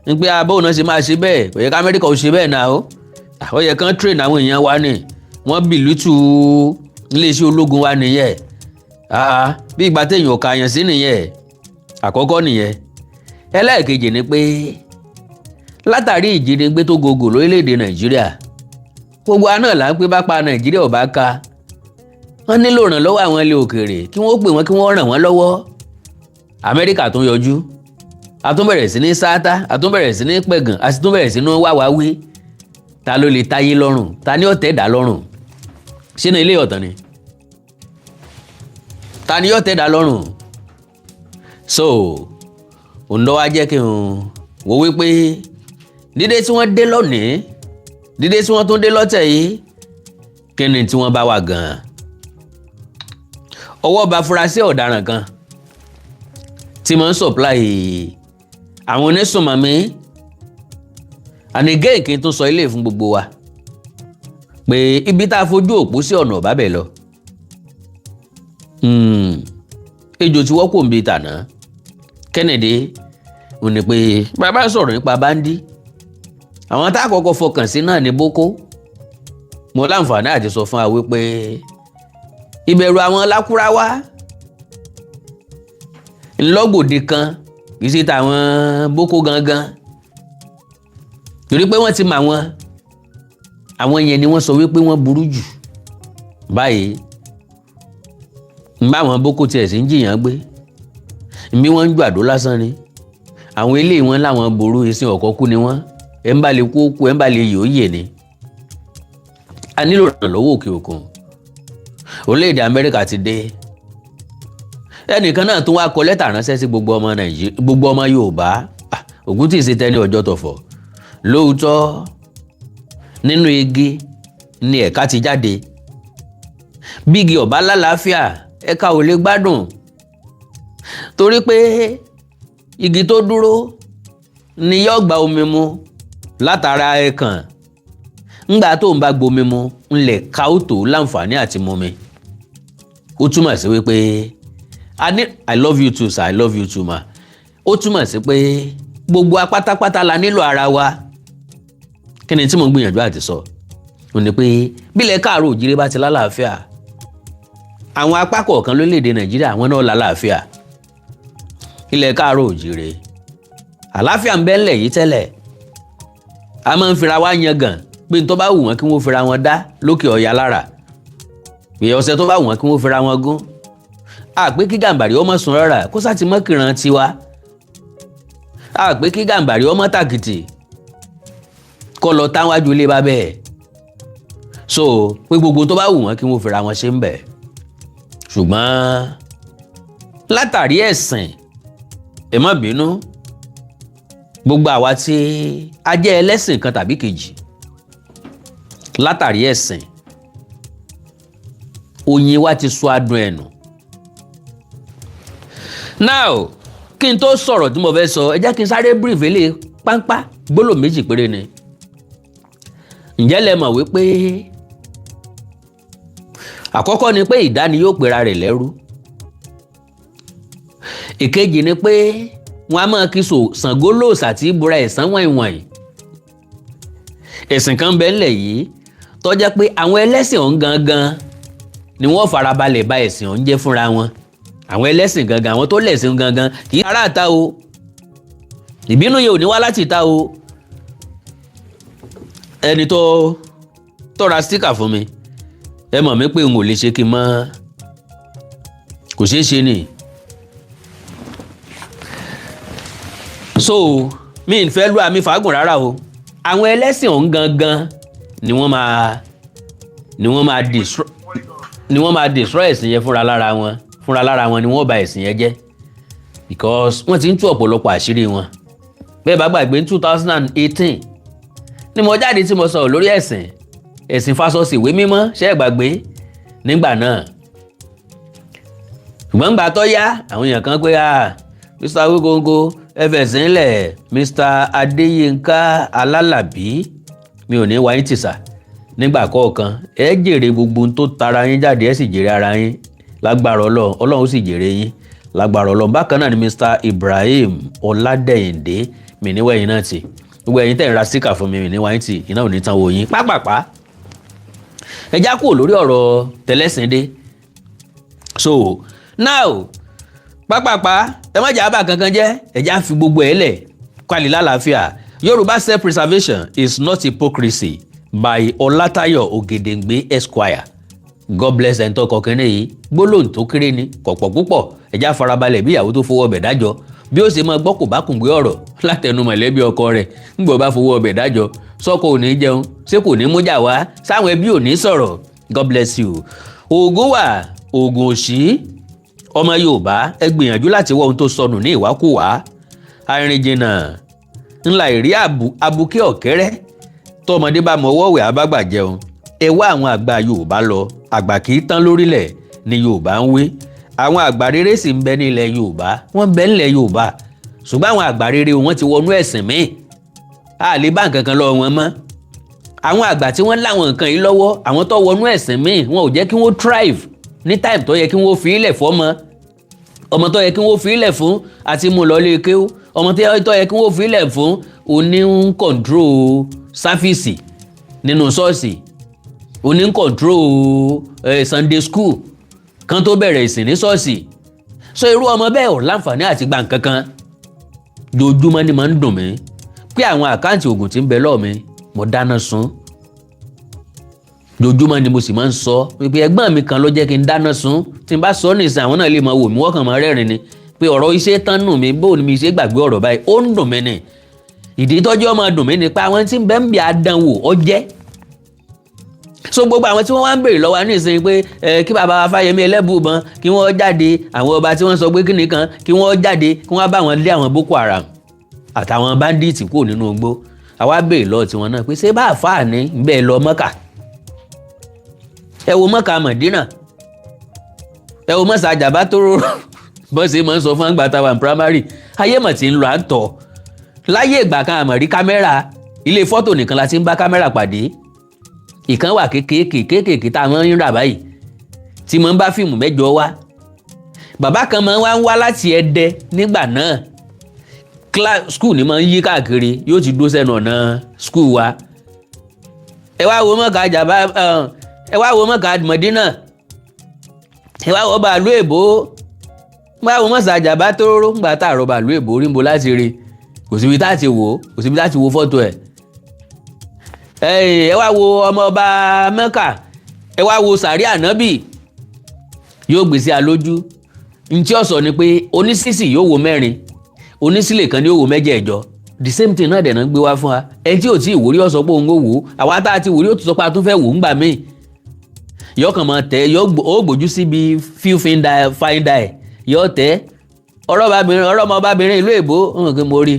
[SPEAKER 1] ní pé abóhùn náà ṣe máa ṣe bẹ́ẹ̀, kò yẹ ká Amẹ́ríkà ó ṣe bẹ́ẹ̀ náà o. Ó yẹ kán train àwọn èèyàn wa ni, wọ́n bìlítù iléeṣẹ́ ológun wa nìyẹn. Bí ìgbà téèyàn ò kàyàn sí nìyẹn. Àkọ́kọ́ nìyẹn. Ẹlẹ́ẹ̀kejì ni pé látàrí ìjínigbé tó gogò lórílẹ̀‐èdè Nàìjíríà, gbogbo àná là ń pé bá pa Nàìjíríà ò bá ka, wọ́n nílò ìrànlọ́wọ́ àwọn ilé òkèèrè kí wọ́n pè wọ́n kí wọ́n ràn wọ́n lọ́wọ́. Amẹ́ríkà tún yọjú, a tún bẹ̀rẹ̀ sí ní sáátá, a tún bẹ̀rẹ̀ sí ní pẹ̀gàn, a sì tún bẹ̀rẹ̀ sí ní wáwáwí. Ta ló lè táyé lọ́rùn? Ta ni ó tẹ́ dá lọ́rùn? Sínú ilé ọ̀tàn ni? Ta ni ó tẹ́ dá lọ́rùn? So òun ló wá jẹ́ kí n wò wípé dídé tí wọ́n dé lónìí, dídé tí wọ́n tún dé lọ́tẹ̀ yìí, kí ni tí wọ́n bá wà gan-an? Ọwọ́ bá afurasí ọ̀daràn kan tí máa ń supply àwọn onísùnmọ̀mí. Ànigẹ́ kí n tún sọ ilé fún gbogbo wa pé ibi tá a fojú òpó sí ọ̀nà ọ̀bá bẹ̀ lọ. Ejò tí wọ́n kò ń bi tàná. Kennedy ò ní pé bàbá sọ̀rọ̀ nípa báńdí, àwọn tá a kọ́kọ́ fọkàn sí náà ní Boko. Mo láǹfààní àti sọ fún wa wípé ìbẹ̀rù àwọn Lákúráwá ńlọ́gbòde kan kì í ṣe tàwọn Boko gangan, torí pé wọ́n ti mọ àwọn yẹn ni wọ́n sọ wípé wọ́n burú jù báyìí. Àwọn Boko tiẹ̀ sì ń jìyàn gbé, bí wọ́n ń ju àdó lásán ni. Àwọn eléyìí wọn láwọn ború, ìsìn ọ̀kọ́ kú ni wọ́n, ẹ̀ ń bá lè kú ó kú, ẹ̀ ń bá lè yè ó yè ni. A nílò ìrànlọ́wọ́ òkè òkun. orílẹ̀-èdè Amẹ́ríkà ti dé ẹnìkan náà tún wá kọ lẹ́tà ránṣẹ́ sí gbogbo ọmọ Nàìjíríà gbogbo ọmọ Yorùbá ògùn tí ì ṣe tẹ́ni ọjọ́ tọ̀fọ̀ lóòótọ́ nínú igi ni ẹ̀ka ti jáde bí igi ọ̀bá lálàáfíà ẹ̀ka ò lè gbádùn torí pé igi tó dúró ni yóò gba omi mu látara ẹ̀kàn ńgbà tó ń bá gbomi mu ńlẹ̀ ká ó tó láǹfààní àti mumi ó túmọ̀ sí wípé I love you too sir I love you too ma ó túmọ̀ sí pé gbogbo apátápátá la nílò ara wa kí ni tí mo ń gbìyànjú àti sọ ò ní pé bílẹ̀ káàró òjìrè bá ti lálàáfíà àwọn apá kọ̀ọ̀kan lórílẹ̀‐èdè Nàìjíríà àwọn náà lálàáfíà ilẹ̀ káàró òjìrè àlàáfíà ń bẹ ńlẹ̀ yìí tẹ́lẹ̀ a máa ń fira wá yangàn pé tó bá wù wọ́n kí wọ́n fira wọn dá lókè ọ̀yà lára pé ọ̀sẹ̀ tó bá wù wọ́n kí wọ́n fira wọn gún àpé kí Gàmbàrí ọmọ sùn rárá kó sá ti mọ́kìrán tiwa àpé kí Gàmbàrí ọmọ tàkìtì kọ́ lọ táwájú ilé bá bẹ́ẹ̀ so pé gbogbo tó bá wù wọ́n kí wọ́n fira wọn ṣe ń bẹ̀ ṣùgbọ́n látàrí ẹ̀sìn ẹ má bínú gbogbo àwa tí a jẹ́ ẹlẹ́sìn kan tàbí kejì látàrí ẹ̀sìn oyin wa ti sọ adùn ẹnu now kí n tó sọ̀rọ̀ tí mo fẹ́ sọ ẹ jẹ́ kí n sáré brief lé páńpá gbólóhùn méjì péré ni ǹjẹ́ lẹ mọ̀ wípé àkọ́kọ́ ni pé ìdáni yóò pera rẹ̀ lẹ́rú ìkejì ni pé wọ́n á máa kí Ṣàngó lóòṣà tí búra ẹ̀sán wọ̀nyí ẹ̀sìn kan bẹ́ẹ̀ ńlẹ̀ yìí tó jẹ́ pé àwọn ẹlẹ́sìn ọ̀hún gangan ni wọ́n farabalẹ̀ ba ẹ̀sìn ọ̀hún jẹ́ fúnra wọn àwọn ẹlẹ́sìn gangan àwọn tó lẹ̀sìn gangan kì í ará àta o ìbínú yẹn ò ní wá láti ìta o ẹni tó ra stíkà fún mi ẹ mọ̀ mí pé n ò lè ṣe kí n mọ́ kò ṣeé ṣe ni so mi ì fẹ́ lu àmì fàágùn rárá o àwọn ẹlẹ́sìn ọ̀hún gangan ni wọ́n máa destroy ẹ̀sìn yẹn fúnra lára wọn ni wọ́n bà ẹ̀sìn yẹn jẹ́ because wọ́n ti ń tú ọ̀pọ̀lọpọ̀ àṣírí wọn bẹ́ẹ̀ bá gbàgbé ní 2018 ni mo jáde tí mo sọ̀rọ̀ lórí ẹ̀sìn fásọsì ìwé mímọ́ ṣe é gbàgbé nígbà náà ṣùgbọ́n gbà tó yá àwọn èèyàn kan pé Mr. Awikoko ẹfẹ̀sìn ńlẹ̀ Mr. Adéyínká Alálàbí mi ò ní wáyé tìṣà nígbà kọ̀ọ̀kan ẹ jèrè gbogbo tó tara yín jáde ẹ sì jèrè ara yín lágbára Ọlọ́run ó sì jèrè yín lágbára Ọlọ́run bákan náà ni Mr. Ibrahim Ọládẹ̀yìndé mi ní wẹ̀yìn náà tì gbogbo ẹ̀yin tẹ̀ ń ra síkà fún mi ní wáyé tì iná ò ní tán wo yín pápápá ẹ já kúrò lórí ọ̀rọ̀ tẹ̀lẹ́sìndé so now pápápá ẹ má jà bá kankan jẹ́ ẹ já fi gbogbo ẹ̀ lẹ̀ kwali lálàáfíà Yorùbá self-preservation is not hypocrisy by Ọlátayọ̀ Ògèdèǹgbé Esquire God bless ẹ̀ ń tọkọ kínní yìí gbólóhùn tó kéré ni kọ̀pọ̀ púpọ̀ ẹ já farabalẹ̀ bí ìyàwó tó fowó ọbẹ̀ dájọ́ bí ó ṣe máa gbọ́ kò bá kùngbé ọ̀rọ̀ látẹnu mọ̀lẹ́bí ọkọ rẹ̀ ńgbọ́ bá fowó ọbẹ̀ dájọ́ sọ́kọ ò ní jẹun ṣé kò ní mújà wá sáwọn ẹbí ò ní sọ̀rọ̀ God bless you. oògùn wà oògùn òṣì ọmọ Yorùbá ẹ gbìyànjú láti wọ ohun tó sọnù ní ìwákùwà arìnrìnjìnà ńlá ìrí abuké ọ̀kẹ́rẹ́ tọmọdé bá mọ ọwọ́ wẹ̀ abágbà jẹun ẹ wá àwọn àgbà Yorùbá lọ àgbà kì í tán lórílẹ̀ ni Yorùbá ń wé àwọn àgbà rere sì ń bẹ ní ilẹ̀ Yorùbá wọ́n bẹ nílẹ̀ Yorùbá ṣùgbọ́n àwọn àgbà rere wọn ti wọnú ẹ̀sìn míì a lè bá nǹkan kan lọ́wọ́ wọn mọ́ àwọn àgbà tí wọ́n láwọn nǹkan yìí lọ́wọ́ àwọn tó wọnú ẹ̀sìn míì wọn ò jẹ́ kí wọ́n thrive ní time tó yẹ kí wọ́n fi ilẹ̀ fọ́mọ ọmọ tó yẹ kí wọ́n fi ilẹ̀ fún àti mú lọ lé kéwú ọmọ tó yẹ kí wọ́n fi ilẹ̀ fún oní ń control sáfíìsì nínú ṣọ́ọ̀ṣì oní ń control Sunday school kan tó bẹ̀rẹ̀ ìsìn ní ṣọ́ọ̀ṣì so irú ọmọ bẹ́ẹ̀ ò láǹfààní àti gba nǹkan kan jojúmọ́ ni máa ń dùn mí pé àwọn àkáǹtì oògùn tí ń bẹ lọ́ọ̀ mi mo dáná sun jojúmọ́ ni mo sì máa ń sọ pé ẹ̀gbọ́n mi kan ló jẹ́ kí n dáná sun tí n bá sọ nìsín àwọn náà lè máa wò mí wọ́n kàn máa rẹ́rìn ni pé ọ̀rọ̀ iṣẹ́ tán nù mí bóun ni mi ṣe gbàgbé ọ̀rọ̀ báyìí ó ń dùn mí ni ìdí tọ́jú ọmọ dùn mí ni pé àwọn tí ń bẹ ń bí àdánwò ọjẹ́ so gbogbo àwọn tí wọ́n wá ń béèrè lọ́wọ́ nísìnyí pé kí bàbá wa Fáyẹmí Ẹlẹ́bùúbọn kí wọ́n jáde, àwọn ọba tí wọ́n sọ pé kíni kan kí wọ́n jáde kí wọ́n bá wọn lé àwọn Boko Haram àtàwọn bandits kúrò nínú igbó. Àwa béèrè lọ́wọ́ tiwọn náà pé ṣé bá àfáà ní bẹ́ẹ̀ lọ Mọ́kà, ẹ wo Mọ́kà Mọ̀dínà, ẹ wo mọ́sà àjàbá tó rọrọ bọ́sẹ̀ máa ń sọ fún àgbà táwa primary, ayé mọ̀ tí ń lọ à ń tọ̀ láyé ìgbà kan àmọ̀ rí kámẹ́rà, ilé fọ́tò nìkan la ti ń bá kámẹ́rà pàdé. Ìkan wà kéékèèké tá a máa ń rà báyìí tí mo ń bá fíìmù 8 wá. Bàbá kan máa ń wá láti Ẹdẹ nígbà náà, skul ni máa ń yí káàkiri, yóò ti dúró sẹ́nu ọ̀nà skul wa. Ẹ wá wo Mọ́kà àjàbá, ẹ wá wo Mọ́kà Mọ̀dínà, ẹ wá wo bàálù èbó, wá wo mọ́sà àjàbá tó róró ńgbà tá àrọ̀ bàálù èbó rí ń bo láti rí, kò síbi tá ti wò ó, kò síbi tá ti wo fọ́tò ẹ̀. Ẹ wá wo ọmọ ọba Mẹ́kà, ẹ wá wo sàrí ànábì, yóò gbèsè alójú. Ntí ọ̀sọ̀ ni pé onísìsì yóò wo 4, onísìlè kan ni yóò wo 8. The same thing náà dẹ̀ náà gbé wá fún wa. Ẹ tí ò tí ì wò rí ọ̀sọ̀ pé òun ò wò ó, àwa tá a ti wò rí ó tún sọ pé a tún fẹ́ wò ó ńgbà míì. Yọ kàn máa tẹ̀, ó gbójú síbi few finder ẹ̀, yọ tẹ̀ ọ̀rọ̀ ọmọ ọbabìnrin ìlú èbó hàn kí mo rí,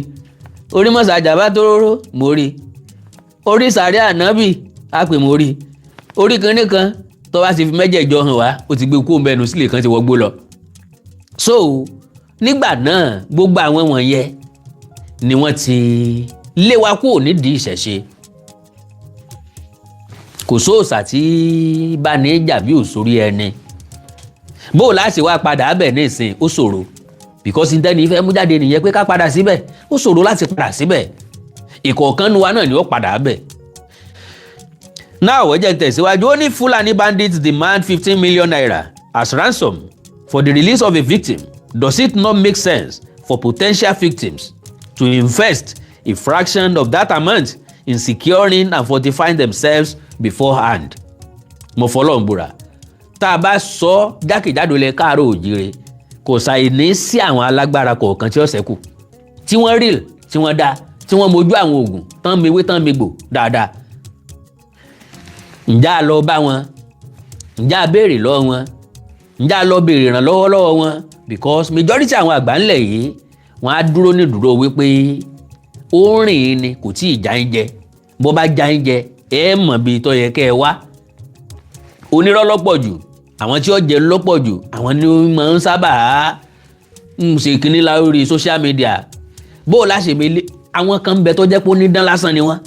[SPEAKER 1] orí mọ́sà àjàbá tó róró mo rí, orí sàrí ànábì á pè mo rí, orí kan nìkan tó bá ti fi 8 hàn wá ó ti gbé kó mbẹ́nu sílẹ̀ kan ti wọgbó lọ. So nígbà náà gbogbo àwọn wọ̀nyẹn ni wọ́n ti lé wa kúrò nídìí ìṣẹ̀ṣe. Kò sóòsà tí bá ní jà bí òsórí ẹni. Bó láti wá padà bẹ̀ nísìn ó ṣòro, because ìtẹ́ni fẹ́ mú jáde nìyẹn pé ká padà síbẹ̀, ó ṣòro láti padà síbẹ̀. Ìkọ̀ọ̀kan nu wa náà ni ó padà bẹ̀. Now ẹ jẹ́ tẹ̀síwájú, ó ní Fulani bandits demand 15 million naira as ransom for the release of a victim. Does it not make sense for potential victims to invest a fraction of that amount in securing and fortifying themselves beforehand? Mo fọlọ́ ń búra, tá a bá sọ jákèjádò lẹ káàárọ̀ òjíire, kò ṣàì ní sí àwọn alágbára kọ̀ọ̀kan tí ó ṣẹ́kù, tí wọ́n real, tí wọ́n dá, tí wọ́n mojú àwọn oògùn tán mewé tán megbò dáadáa. Ǹjẹ́ a lọ bá wọn? Ǹjẹ́ a béèrè lọ́wọ́ wọn? Ǹjẹ́ a lọ béèrè ìrànlọ́wọ́ lọ́wọ́ wọn? Because majority àwọn àgbà ńlẹ̀ yìí wọ́n á dúró ní dúró wípé ó rìn ni kò tí ì já ń jẹ, bó bá já ń jẹ ẹ mọ̀ bí tó yẹ kẹ́ ẹ wá. Onírọ́ lọ́pọ̀ jù, àwọn tí ó jẹ lọ́pọ̀ jù, àwọn ni ó máa ń sábà ṣe kíní lórí social media. Bó o láṣẹ mi lé àwọn kan bẹ tó jẹ́ pé ó ní dán lásán ni wọ́n.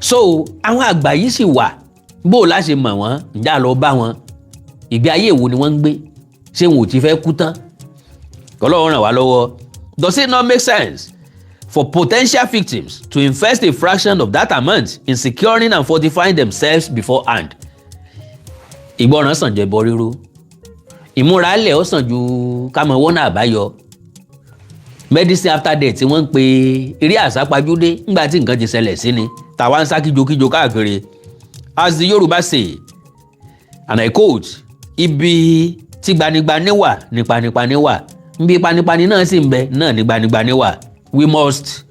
[SPEAKER 1] So àwọn àgbà yìí sì wà, bó o láṣẹ mọ̀ wọ́n, ǹjẹ́ a lọ bá wọn, ìgbé ayé wo ni wọ́n ń gbé, ṣé wọn ò ti fẹ́ kú tán? Ọlọ́run ràn wá lọ́wọ́. Does it not make sense for potential victims to invest a fraction of that amount in securing and fortifying themselves beforehand? Ìgbọràn sàn jẹ́ ẹbọ rírú, ìmúralẹ̀ ó sàn ju ká mọ wọ́nà àbáyọ. Medicine after death tí wọ́n ń pe eré àsápajúdé ńgbà tí nǹkan ti ṣẹlẹ̀ sí ni, tàwa ń sá kíjokíjo káàkiri. As the Yoruba say, and I quote, ibi tí gbanigbani wà ní panipani wà, nbí panipani náà sì ń bẹ náà ní gbanigbani wà. We must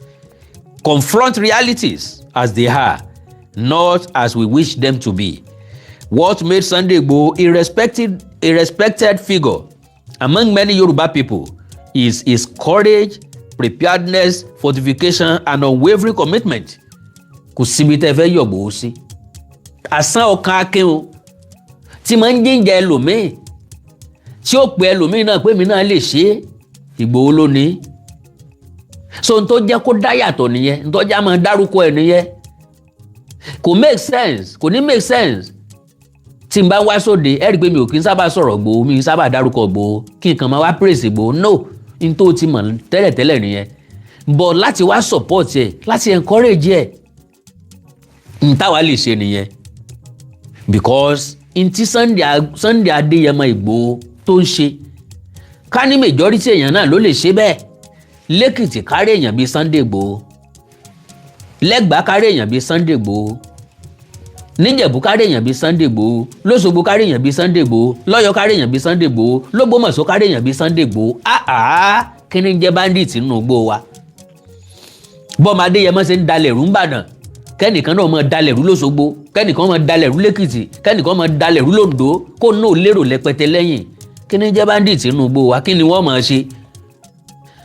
[SPEAKER 1] confront realities as they are, not as we wish them to be. What made Sunday Igboho a respected figure among many Yoruba people is his courage, preparedness, fortification, and unwavering commitment. Kò síbi tẹ́ fẹ́ yọ̀gbọ̀ ó sí. Àsán ọkàn akin o, tí máa ń jíǹjẹ ẹlòmíì, tí ó pe ẹlòmíì náà pé mi náà lè ṣe é, Ìgbòho ló ní. So n tó jẹ́ kó dá yàtọ̀ nìyẹn, n tó jẹ́ máa dárúkọ ẹ̀ nìyẹn. Kò make sense, kò ní make sense. Tí n bá wá sóde, ẹ rí i pé mi ò kí n sábà sọ̀rọ̀ Ìgbòho, mi sábà dárúkọ Ìgbòho, kí n kàn máa wá praise Ìgbòho. No, n tó ti mọ̀ tẹ́lẹ̀tẹ́lẹ̀ nìyẹn. But láti wá support ẹ̀, láti encourage ẹ̀, n táwa lè ṣe nìyẹn. Because n tí Sunday Adéyẹmọ Ìgbòho tó ń ṣe, ká ní majority èèyàn náà ló lè ṣe bẹ́ẹ̀. Lẹ́kìtì kárí èèyàn bíi Sunday Igboho, Lẹ́gbàá kárí èèyàn bíi Sunday Igboho, Níjẹ̀bú kárí èèyàn bíi Sunday Igboho, Lóṣogbo kárí èèyàn bíi Sunday Igboho, Lọ́yọ̀ kárí èèyàn bíi Sunday Igboho, Lógbómọ̀ṣọ́ kárí èèyàn bíi Sunday Igboho. Kí ni jẹ́ bandit nínú igbó wa? Bọ́mọ Adéyẹmọ ṣe ń dalẹ̀ rú ńbàdàn, kẹ́nìkan náà máa dalẹ̀ rú lóṣogbo kẹ́nìkan máa dalẹ̀ rú lẹ́kìtì kẹ́nìkan máa dalẹ̀ rú lóńdó kó náà lérò lẹ́pẹtẹ lẹ́yìn kí ni jẹ́ bandit nínú igbó wa kí ni wọ́n máa ṣe.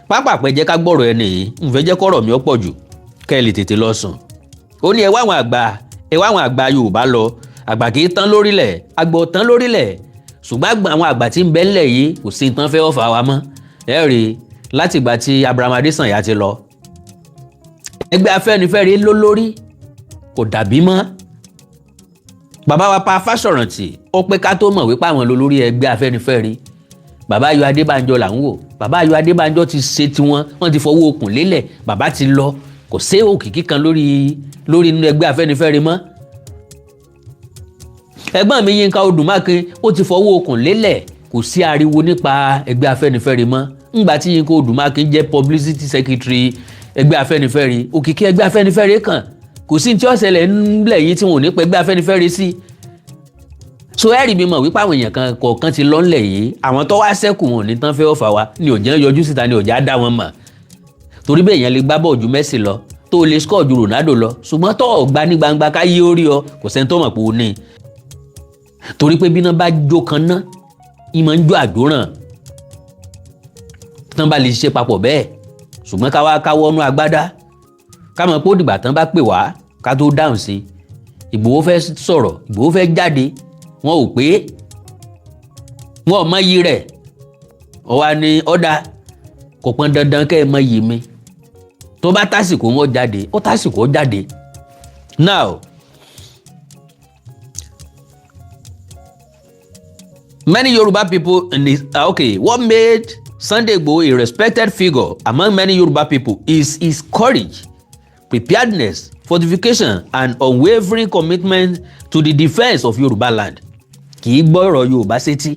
[SPEAKER 1] pápá pẹ́ jẹ́ ká gbọ́rọ̀ ẹni yìí ń fẹ́ jẹ́ kọ́rọ̀ mi ó pọ̀ jù kẹ́ ẹ lè tètè lọ sùn. ó ní ẹ wá àwọn àgbà Yorùbá lọ àgbà kì í tán lórílẹ̀ àgbà ò tán lórílẹ̀ ṣùgbọ́n àwọn àgbà tí ń bẹ ńlẹ̀ yìí kò sí tán fẹ́ ọ̀fà wa mọ́ ẹ rí i láti ìgbà tí Abraham Adésànyà ti lọ. ẹgbẹ́ Afẹ́nifẹ́re ló lórí kò dàbí mọ́. bàbá wa Pa Fáṣọ̀rántì ó pé ká tó mọ̀ wípé àwọn lólórí ẹgbẹ́ Afẹ́nifẹ́re. bàbá Ayọ̀ Adébánjọ là ń wò bàbá Ayọ̀ Adébánjọ ti ṣe tiwọn wọ́n ti fọwọ́ okùn lélẹ̀ bàbá ti lọ kò sí òkìkí kan lórí inú ẹgbẹ́ Afẹ́nifẹ́re mọ́. ẹ̀gbọ́n mi Yínká Odùmákin ó ti fọwọ́ okùn lélẹ̀ kò sí ariwo nípa ẹgbẹ́ Afẹ́nifẹ́re mọ́ ńgbà tí Yínká Odùmákin jẹ́ publicity secretary ẹgbẹ́ Afẹ́nifẹ́re òkìkí ẹgbẹ́ Afẹ́nifẹ́re kan kò sí tí ó ṣẹlẹ̀ ńlẹ̀ yìí tí wọn ò ní pẹ́ ẹgbẹ́ Afẹ́nifẹ́re sí. so ẹ̀rì mi mọ̀ wípé àwọn èèyàn kan kọ̀ọ̀kan ti lọ́nlẹ̀ yìí àwọn tó wá sẹ́kù wọn ò ní tán fẹ́ ọ̀fà wa ni ò jẹ́ yọjú síta ni ò já dá wọn mọ̀ torí bẹ́ẹ̀ yẹn lè gbá bọ́ọ̀ ju Messi lọ tó lè score ju Ronaldo lọ ṣùgbọ́n tó ọ̀gbá ní gbangba ká yí orí ọ kò sẹ́ni tó mọ̀ pé ó ní torí pé bí iná bá jó kan ná ìmọ̀ ń jó àjóràn tán bá lè ṣe papọ̀ bẹ́ẹ̀ ṣùgbọ́n ká wá káwọ́ nú agbádá ká mọ̀ pé ó dìgbà tán bá pè wá ká tó dáhùn sí Ìgbòho fẹ́ sọ̀rọ̀ Ìgbòho fẹ́ jáde wọn ò pé wọn ò mọ iyì rẹ̀ ọ̀wá ni ọ̀dà kò pọn dandan kẹ́ ẹ mọ iyì mi tó bá tásìkò wọn jáde ó tásìkò jáde. Now many Yoruba people in this what made Sunday Igboho a respected figure among many Yoruba people is his courage, preparedness, fortification and unwavering commitment to the defense of Yoruba land. Kì í gbọ́rọ̀ Yorùbá sétí.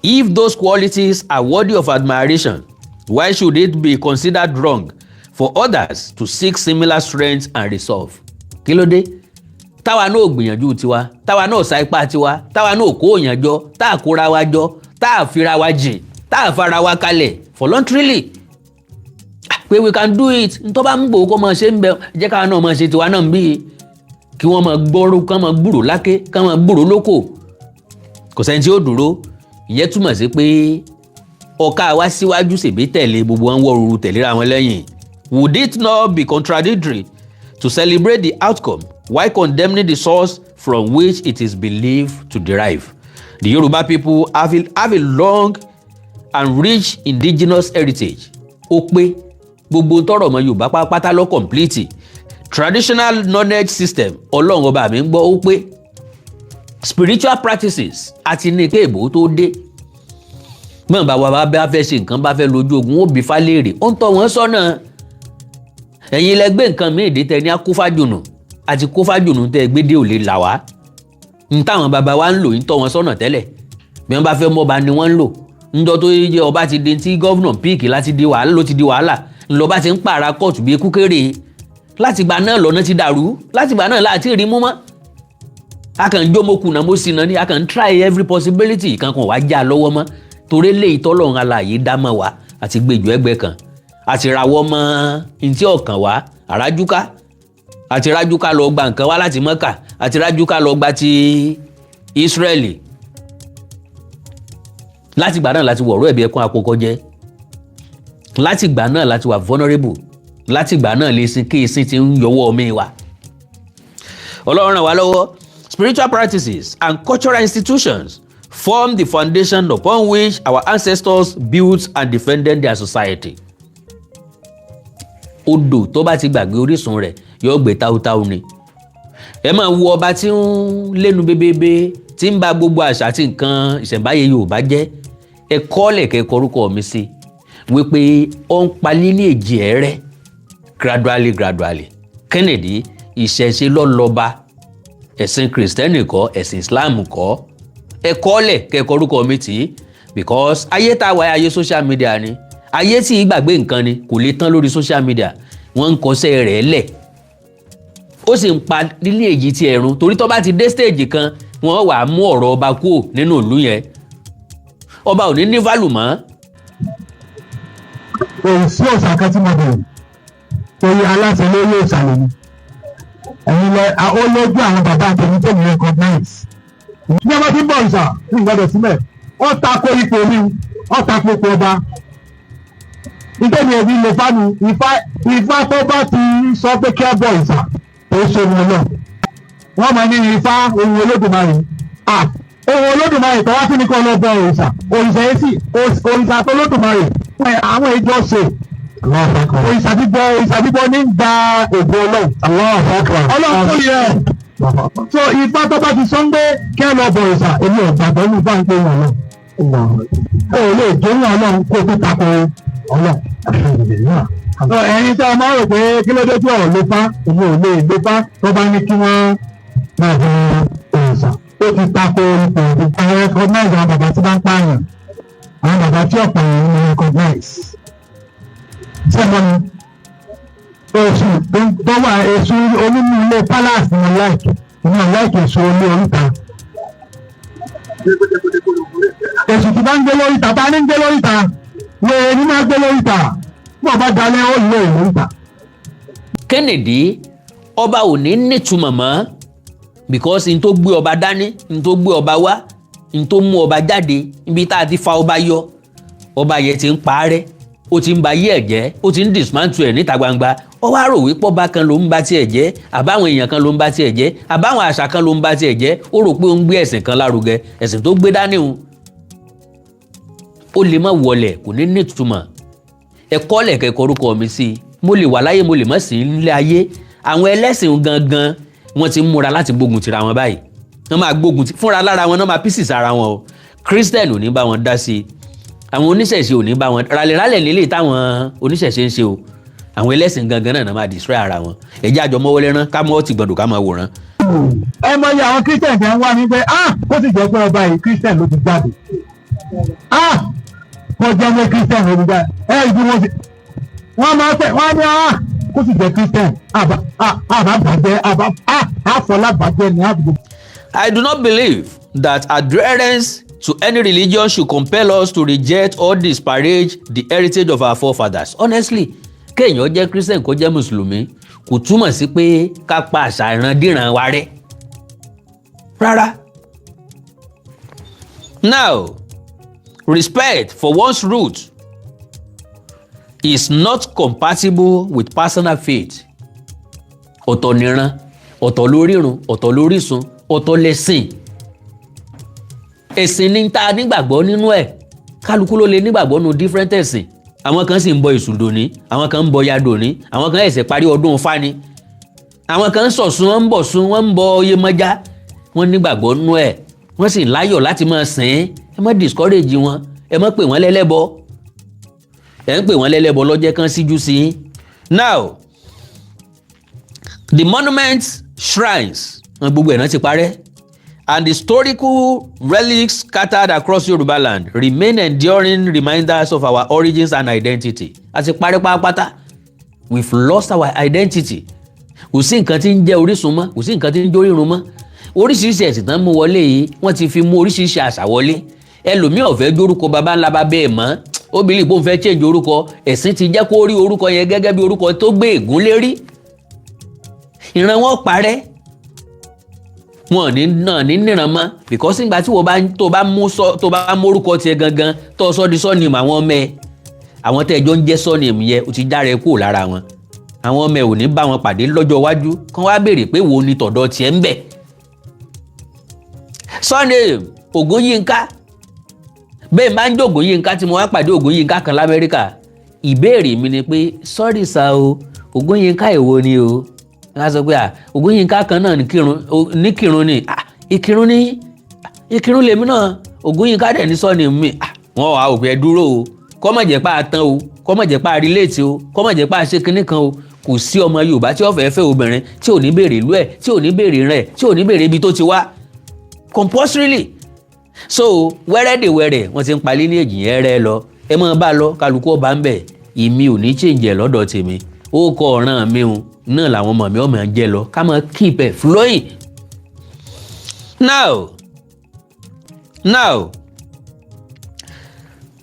[SPEAKER 1] If those qualities are worthy of admiration, why should it be considered wrong for others to seek similar strength and resolve? Kí ló dé? Táwa náà gbìyànjú tiwa, táwa náà sa ipá tiwa, táwa náà kó òyàn jọ, tá a kóra wa jọ, tá a fira wa jìn, tá a fara wa kalẹ̀ voluntarily. Pé we can do it, n tó bá ń gbòó kó máa ṣe ń bẹ, jẹ́ káwa náà máa ṣe tiwa náà ń bí. Kí wọ́n máa gbọ́rú, kán máa gbúrò láké, kán máa gbúrò lóko. Kò sẹ́ni tí ó dúró, ìyẹn túmọ̀ sí pé ọ̀ka wa síwájú ṣèbí tẹ̀lé gbogbo wọn wọ́rùrù tẹ̀léra wọn lẹ́yìn. Would it not be contradictory to celebrate the outcome while condemning the source from which it is believed to derive? The Yoruba people have a long and rich indigenous heritage. Ó pé gbogbo tọrọ ọmọ Yorùbá pátá lọ complete. Traditional knowledge system Ọlọ́run ọba mi ń gbọ́ ó pé. Spiritual practices àti ní ké ìbò tó dé. Mọ̀ bá wa bá fẹ́ ṣe nǹkan bá fẹ́ lójú ogun ó bí fálérè ó ń tọ́ wọn sọ́nà. Ẹ̀yin lẹ gbé nǹkan míì dé tẹ ní akófájùnù àti kófájùnù tẹ gbé dé ò lè là wá. N táwọn bàbá wa ń lò ń tọ́ wọn sọ́nà tẹ́lẹ̀ bí wọ́n bá fẹ́ mọ́ba ni wọ́n ń lò. Ńjọ́ tó yẹ ọba ti di tí gọ́vnà píìkì láti di wàhálà ló ti di wàhálà ńlọba ti ń pààrà kóòtù bíi kúkéré. Látìgbà náà lọ́nà ti dàrú látìgbà náà láti rí mú mọ́. A kàn jó mo kùnà mo sì náà ni a kàn try every possibility kankan wá já lọ́wọ́ mọ́ torí léyìí tọ́lọ́run alààyè dá mọ́ wa àti gbèjò ẹgbẹ́ kan àti rawọ́ mọ́ ntí ọ̀kan wá àrájúká àti rájúká lọ gba nǹkan wá láti Mọ́kà àti rájúká lọ gba ti Ísírẹ́lì láti gbà náà láti wọ̀rọ̀ ẹ̀bí ẹkún àpòkọ jẹ́ láti gbà náà láti wà vulnerable láti gbà náà lè sin kí ìsìn ti ń yọwọ́ mi wa. Ọlọ́run ràn wá lọ́wọ́. Spiritual practices and cultural institutions form the foundation upon which our ancestors built and defended their society. Odò tó bá ti gbàgbé orísun rẹ̀ yóò gbé táútáú ni. Ẹ máa wo ọba tí ń lẹ́nu bébébé tí ń ba gbogbo àṣà àti nǹkan ìṣẹ̀ǹbáyé Yorùbá jẹ́. Ẹ kọ́lẹ̀ kẹ́kọ̀ọ́ orúkọ mi sí wípé ó ń palí ní èjì ẹ̀rẹ́ gradually. Kennedy ìṣẹ̀ṣe lọ́lọ́ba ẹ̀sìn Kristẹni kọ́ ẹ̀sìn Islam kọ́. Ẹ kọ́lẹ̀ kẹ́kọ̀ọ́ orúkọ mi tì because ayé tá a wáyé ayé social media ni ayé tí ìgbàgbé nǹkan ni kò lè tán lórí social media wọ́n ń kọsẹ́ rẹ̀ lẹ̀ ó sì ń pa nílé èjì ti ẹ̀rùn torí tó bá ti dé stage kan wọ́n wàá mú ọ̀rọ̀ ọba kúrò nínú ìlú yẹn ọba ò ní value mọ́.
[SPEAKER 2] Òun sí òòṣà kan tí mo bẹ̀rù torí aláṣẹ lórí òòṣà lèmi ẹ̀yin lẹ ó lójú àwọn bàbá àtẹ̀yìn tẹ̀mí recognize. bí wọ́n bá ti bọ̀ ìṣà ní ìgbọ́dọ̀ sílẹ̀ ó tako ipò mi ó tako ipò ọba. nítorí ẹbí lè fánu ifá tó bá ti sọ pé kí ẹ bọ̀ ìṣà tó ṣe wọn lọ. wọ́n máa ní ifá ohun Olódùmarè. ohun Olódùmarè tó wá sí ní kọ́ lọ bọ òrìṣà yẹn sì òrìṣà tó Olódùmarè àwọn ìjọ ṣe. òrìṣà bíbọ ní gba ògo Ọlọ́run tó yẹ. so ifá tó bá ti sọ ń gbé kí ẹ lọ bọ òrìṣà èmi ò gbàgbọ́ ní ifá ń pè wọn lọ. o lè jó wọn Ọlọ́run kó tó tako Ọlọ́run. ẹ̀yin tí a máa rò pé kí ló dé tí ọ̀rọ̀ ló fá èmi ò lè ló fá tó bá ní kí wọ́n máa bọ òrìṣà. ó ti tako ipò àwọn recognize àwọn bàbá tí bá ń pààyàn àwọn bàbá tí ọ̀pọ̀ èèyàn ń recognize. sẹ́wọ́n ni oṣù tó wà èṣù onínú ilé palace ní láìkì èṣù olé oríta. èṣù tí bá ń gbé lóríta bá ní ń gbé lóríta lóye ní máa gbé lóríta bí ọba dalẹ̀ ó lè lóríta.
[SPEAKER 1] Kennedy ọba ò ní nítumọ̀ mọ́ because n tó gbé ọba dání n tó gbé ọba wá n tó mú ọba jáde ibi tá a ti fa ọba yọ ọba yẹn ti ń parẹ́ ó ti ń ba yí ẹ̀ jẹ́ ó ti ń dismantle ẹ̀ níta gbangba ó wá rò wípé ọba kan ló ń ba tiẹ̀ jẹ́ àbáwọn èèyàn kan ló ń ba tiẹ̀ jẹ́ àbáwọn àṣà kan ló ń ba tiẹ̀ jẹ́ ó rò pé ó ń gbé ẹ̀sìn kan lárugẹ ẹ̀sìn tó gbé dání o ó lè má wọlẹ̀ kò ní nítumọ̀ ẹ̀kọ́ lẹ̀kẹ́ korúkọ mi sí i mo lè wà láyé mo lè má sí nílé ayé àwọn ẹlẹ́sìn gangan wọ́n ti ń múra láti gbógun tira wọn báyìí wọ́n máa gbógun ti fúnra lára wọn náà máa pieces ara wọn o Christian ò ní bá wọn dá sí i àwọn oníṣẹ̀ṣe ò ní bá wọn ralẹ̀ralẹ̀ nílé táwọn oníṣẹ̀ṣe ń ṣe o àwọn ẹlẹ́sìn gangan náà máa destroy ara wọn ẹ̀jẹ̀ àjọ mọ́wọ́lẹ́ rán ká mọ́ ti gbọ̀dọ̀ ká máa wòran.
[SPEAKER 2] ẹ mọ iye àwọn Christian kan wá ní pé ó sì jẹ́ pé ọba yìí Christian ló ti jáde kó jẹ́ pé Christian ló ti jáde ìdí wọ́n máa fẹ́ wọ́n ní kó sì jẹ́ Christian àbábàjẹ́ àfọlábàjẹ́ ní àbúrò.
[SPEAKER 1] I do not believe that adherence to any religion should compel us to reject or disparage the heritage of our forefathers. Honestly, kéèyàn jẹ́ Christian kó jẹ́ Mùsùlùmí kò túmọ̀ sí pé ká pa àṣà ìrandíran wa rẹ́ rárá. Now, respect for one's roots is not compatible with personal faith. Ọ̀tọ̀ níran, ọ̀tọ̀ lórírun, ọ̀tọ̀ lórísun, ọ̀tọ̀ lẹ́sìn. Ẹ̀sìn ní ta nígbàgbọ́ nínú ẹ̀ kálukú ló lè nígbàgbọ́ nínú different ẹ̀sìn. Àwọn kan sì ń bọ ìsùndò ní, àwọn kan ń bọ yadò ní, àwọn kan ẹ̀sẹ̀ parí ọdún Ifá ni. Àwọn kan ń sọ̀sùn, wọ́n ń bọ̀ sùn, wọ́n ń bọ Yemọja. Wọ́n nígbàgbọ́ nínú ẹ̀, wọ́n sì láyọ̀ láti máa sìn. Ẹ má discourage wọn, ẹ má pè wọ́n lẹ́lẹ́bọ. Ẹ ń pè wọ́n lẹ́lẹ́bọ lọ́jẹ́ kan síjú sí yín. Now, the monuments, shrines, gbogbo ẹ̀ náà ti parẹ́. And the historical relics scattered across Yoruba land remain enduring reminders of our origins and identity. A ti parẹ́ pátápátá. We've lost our identity. Kò sí nǹkan tí ń jẹ́ orísun mọ́, kò sí nǹkan tí ń jẹ́ orírun mọ́. Oríṣiríṣi ẹ̀sìn tán mú wọlé yìí, wọ́n ti fi mú oríṣiríṣi àṣà wọlé. Ẹlòmíì ò fẹ́ jórúkọ baba ńlá bàbá ẹ̀ mọ́. Obìnrin ìbò fẹ́ change orúkọ, ẹ̀sìn ti jẹ́ kó rí orúkọ yẹn gẹ́gẹ́ bí orúkọ tó gbé ègún lérí. Ìran wọn parẹ́. Wọn ní níran mọ́ because nígbà tí tó bá mú orúkọ tiẹ̀ gangan tó sọ di sọ́ọ̀nì àwọn ọmọ ẹ̀ àwọn tẹ́jọ́ ń jẹ́ sọ́ọ̀nì yẹn ó ti járe kúrò lára wọn àwọn ọmọ ẹ̀ ò ní bá wọn pàdé lọ́jọ́ iwájú kán wá béèrè pé wo ni tọ̀dọ̀ tiẹ̀ ń bẹ̀. sọ́ọ̀nì Ògúnyínká bẹ́ẹ̀ máa ń jẹ́ Ògúnyínká tí mo wá pàdé Ògúnyínká kan l'Amẹ́ríkà ìbéèrè mi ni pé sọ́ọ̀rì sa o Ògúnyínká èwo ni o wọ́n sọ pé Ògúnyínká kan náà ní kírun ni ìkírun lèmi náà Ògúnyínká dẹ̀ ní sọ́ọ̀nì mi wọ́n wà ó pé dúró o kọ́mọ̀ jẹ́ pa àtàn o kọ́mọ̀ jẹ́ pa relate o kọ́mọ̀ jẹ́ pa ṣe kinní kan o kò sí ọmọ Yorùbá tí ó fẹ́ fẹ́ obìnrin tí ò ní béèrè ìlú ẹ̀ tí ò ní béèrè rẹ̀ tí ò ní béèrè ibi tó ti wá compulsorily so wẹ́rẹ́dẹ̀wẹ́rẹ́ wọ́n ti ń palí ní èjì yẹn rẹ́ lọ ẹ máa bá lọ kálukú ọba ń bẹ̀ ìmí ò ní change ẹ̀ lọ́dọ̀ tèmi ó kọ ọ̀ràn mi o náà làwọn ọmọ mi ọmọ jẹ lọ ká máa keep it flowing. Now,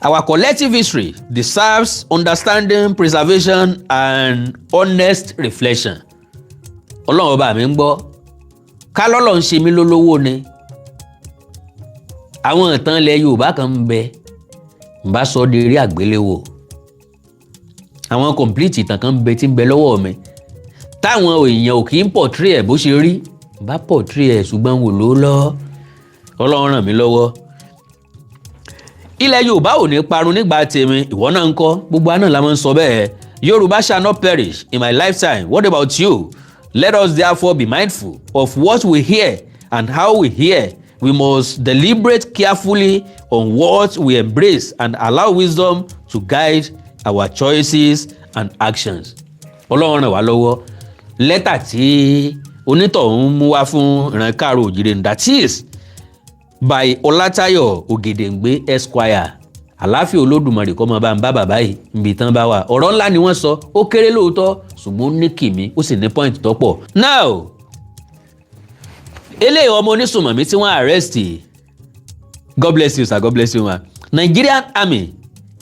[SPEAKER 1] our collective history deserves understanding, preservation, and honest reflection. ọlọ́run ọba mi ń gbọ́ ká lọ́lọ́ ń ṣe mí lólówó ni àwọn ìtàn ilẹ̀ Yorùbá kan ń bẹ ń bá sọ de eré àgbéléwò àwọn complete ìtàn kan ń bẹ tí ń bẹ lọ́wọ́ mi táwọn èèyàn ò kì í portray ẹ̀ bó ṣe rí ń bá portray ẹ̀ ṣùgbọ́n wò ló lọ ọlọ́run ràn mí lọ́wọ́. ilẹ̀ Yorùbá ò ní parun nígbà tèmi ìwọ náà ń kọ́ gbogbo àná la máa ń sọ bẹ́ẹ̀ Yorùbá shall not perish in my lifetime. What about you? Let us therefore be mindful of what we hear and how we hear. We must deliberate carefully on what we embrace and allow wisdom to guide our choices and actions. Ọlọ́run ràn wá lọ́wọ́. Lẹ́tà tí onítọ̀hún mú wá fún ìrànkáàrọ̀ òjìrè that is by Ọlátáyọ̀ Ògèdèǹgbé Esquire. Àláfíà Olódùmarè kó máa bá ń bá bàbá yìí níbi tán bá wà. Ọ̀rọ̀ ńlá ni wọ́n sọ ó kéré lóòótọ́ ṣùgbọ́n ó ní kìmí ó sì ní point tó pọ̀. Now eléyìí ọmọ onísùnmọ̀mí tí wọ́n arrest God bless you sir, God bless you ma. Nigerian Army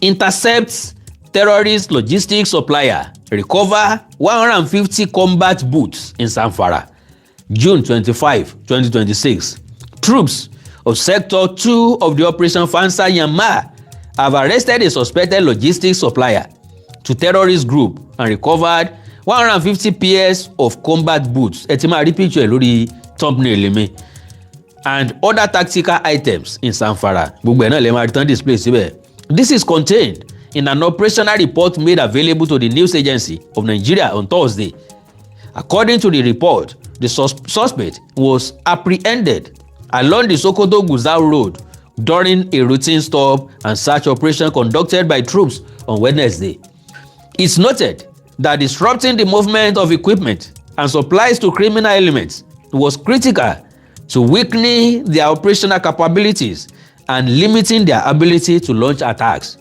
[SPEAKER 1] intercepts terrorist logistics supplier, recover 150 combat boots in Zamfara. June 25, 2026. Troops of Sector 2 of the Operation Fansa Yamma have arrested a suspected logistics supplier to terrorist group and recovered 150 pairs of combat boots. Ẹ ti máa rí picture lórí thumbnail mi. And other tactical items in Zamfara. Gbogbo ẹ̀ náà lè máa rí tán display síbẹ̀. This is contained in an operational report made available to the news agency of Nigeria on Thursday. According to the report, the suspect was apprehended along the Sokoto-Gusau road during a routine stop and search operation conducted by troops on Wednesday. It's noted that disrupting the movement of equipment and supplies to criminal elements was critical to weakening their operational capabilities and limiting their ability to launch attacks.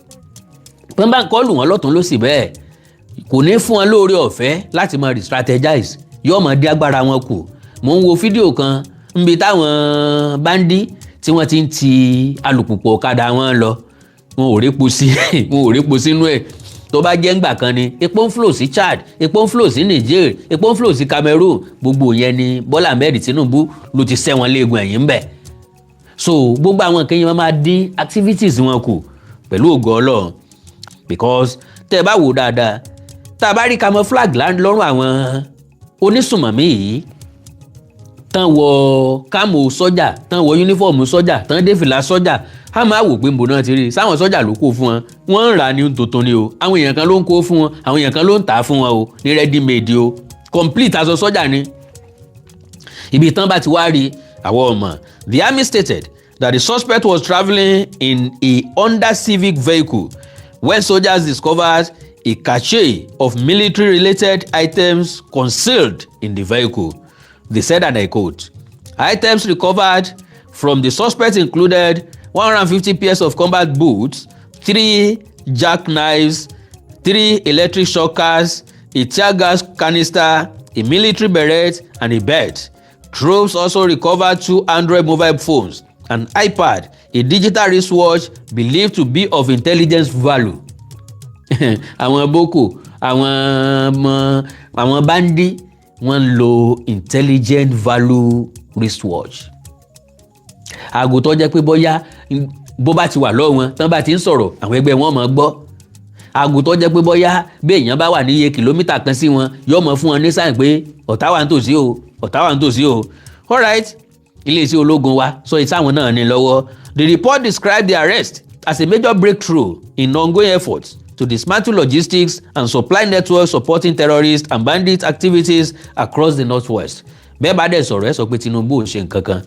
[SPEAKER 1] Wọ́n bá ń kọlù wọn lọ́tún lósì bẹ́ẹ̀ kò ní fún wọn lóore ọ̀fẹ́ láti máa re-strategize yóò máa dí agbára wọn kù. Mo ń wo fídíò kan níbi táwọn báńdí tí wọ́n ti ń ti alùpùpù ọ̀kadà wọn lọ wọn ò répo sínú ẹ̀ tó bá jẹ́ ńgbà kan ni epo ń flow sí Chad, epo ń flow sí Niger, epo ń flow sí Cameroon, gbogbo yẹn ni Bọ́lá Ahmed Tinubu ló ti ṣẹ́ wọn léegun ẹ̀yìn ń bẹ̀. So gbogbo àwọn nǹkan yẹn wọ́n máa dín activities wọn kù pẹ̀lú ògo Ọlọ́run because tẹ́ ẹ bá wò dáadáa tá a bá rí camouflage lọ́rùn àwọn onísùnmọ̀mí yìí tán wọ kámò sọ́jà tán wọ yúnífọ̀mù sọ́jà tán dé fìlà sọ́jà a máa wò pé nbò náà ti rí sáwọn sọ́jà ló kó fún wọn wọ́n ń rà ní tuntun ni o àwọn èèyàn kan ló ń kó fún wọn àwọn èèyàn kan ló ń tà á fún wọn o ní ready made o complete aṣọ sọ́jà ni ibi tán bá ti wá rí àwọn ọmọ. The army stated that the suspect was travelling in a Honda Civic vehicle when soldiers discovered a cache of military-related items concealed in the vehicle. They said, and I quote, "Items recovered from the suspect included 150 pairs of combat boots, 3 jackknives, 3 electric shockers, a tear gas canister, a military beret, and a belt. Troops also recovered 2 Android mobile phones, an iPad, a digital wristwatch believed to be of intelligence value." Àwọn boko àwọn bandi wọ́n ń lo intelligent value wristwatch. Aago tó jẹ́ pé bóyá bó bá ti wà lọ́wọ́ wọn tán bá ti ń sọ̀rọ̀ àwọn ẹgbẹ́ wọn máa gbọ́. Aago tó jẹ́ pé bóyá bí èèyàn bá wà ní iye kìlómítà kan sí wọn yóò mọ̀ fún wọn ní sáyìn pé ọ̀tá wà nítòsí o ọ̀tá wà nítòsí o. Alright, iléeṣẹ́ ológun wa sọ ìtàwọn náà ní lọ́wọ́. The report described the arrest as a major breakthrough in ongoing efforts to dismantle logistics and supply networks supporting terrorist and bandit activities across the northwest. Bẹ́ẹ̀ bá dẹ̀ sọ̀rọ̀ ẹ sọ pé Tinubu ò ṣe nǹkan kan.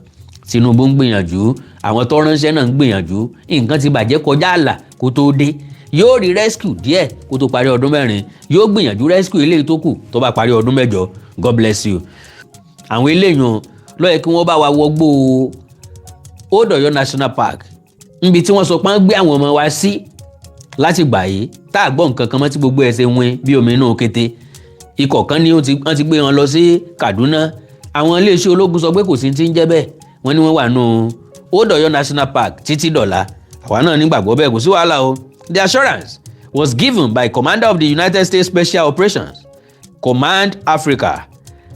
[SPEAKER 1] Tinubu ń gbìyànjú, àwọn tó ránṣẹ́ náà ń gbìyànjú, nǹkan ti bàjẹ́ kọjá ààlà kó tó dé. Yóò rí rescue díẹ̀ kó tó parí ọdún 4, yóò gbìyànjú rescue eléyìí tó kù tó bá parí ọdún 8. God bless you. Àwọn eléyìí ló yẹ kí wọ́n bá wa wọgbó Old Ọ̀yọ́ National Park níbi tí wọ́n sọ pé wọ́n gbé àwọn ọmọ wa sí láti gbà yìí tá a gbọ́ nǹkan kan mọ́ tí gbogbo ẹ̀ ṣe wín bí omi inú kété. Ikọ̀ kan ní wọ́n ti gbé wọn lọ sí Kaduna. Àwọn iléeṣẹ́ ológun sọ pé kò sí ti ń jẹ́ bẹ́ẹ̀ wọ́n ní wọ́n wà nù Old Ọ̀yọ́ National Park títí dọ̀la. Àwa náà nígbàgbọ́ bẹ́ẹ̀ kò sí wàhálà o. The assurance was given by Commander of the United States Special Operations Command Africa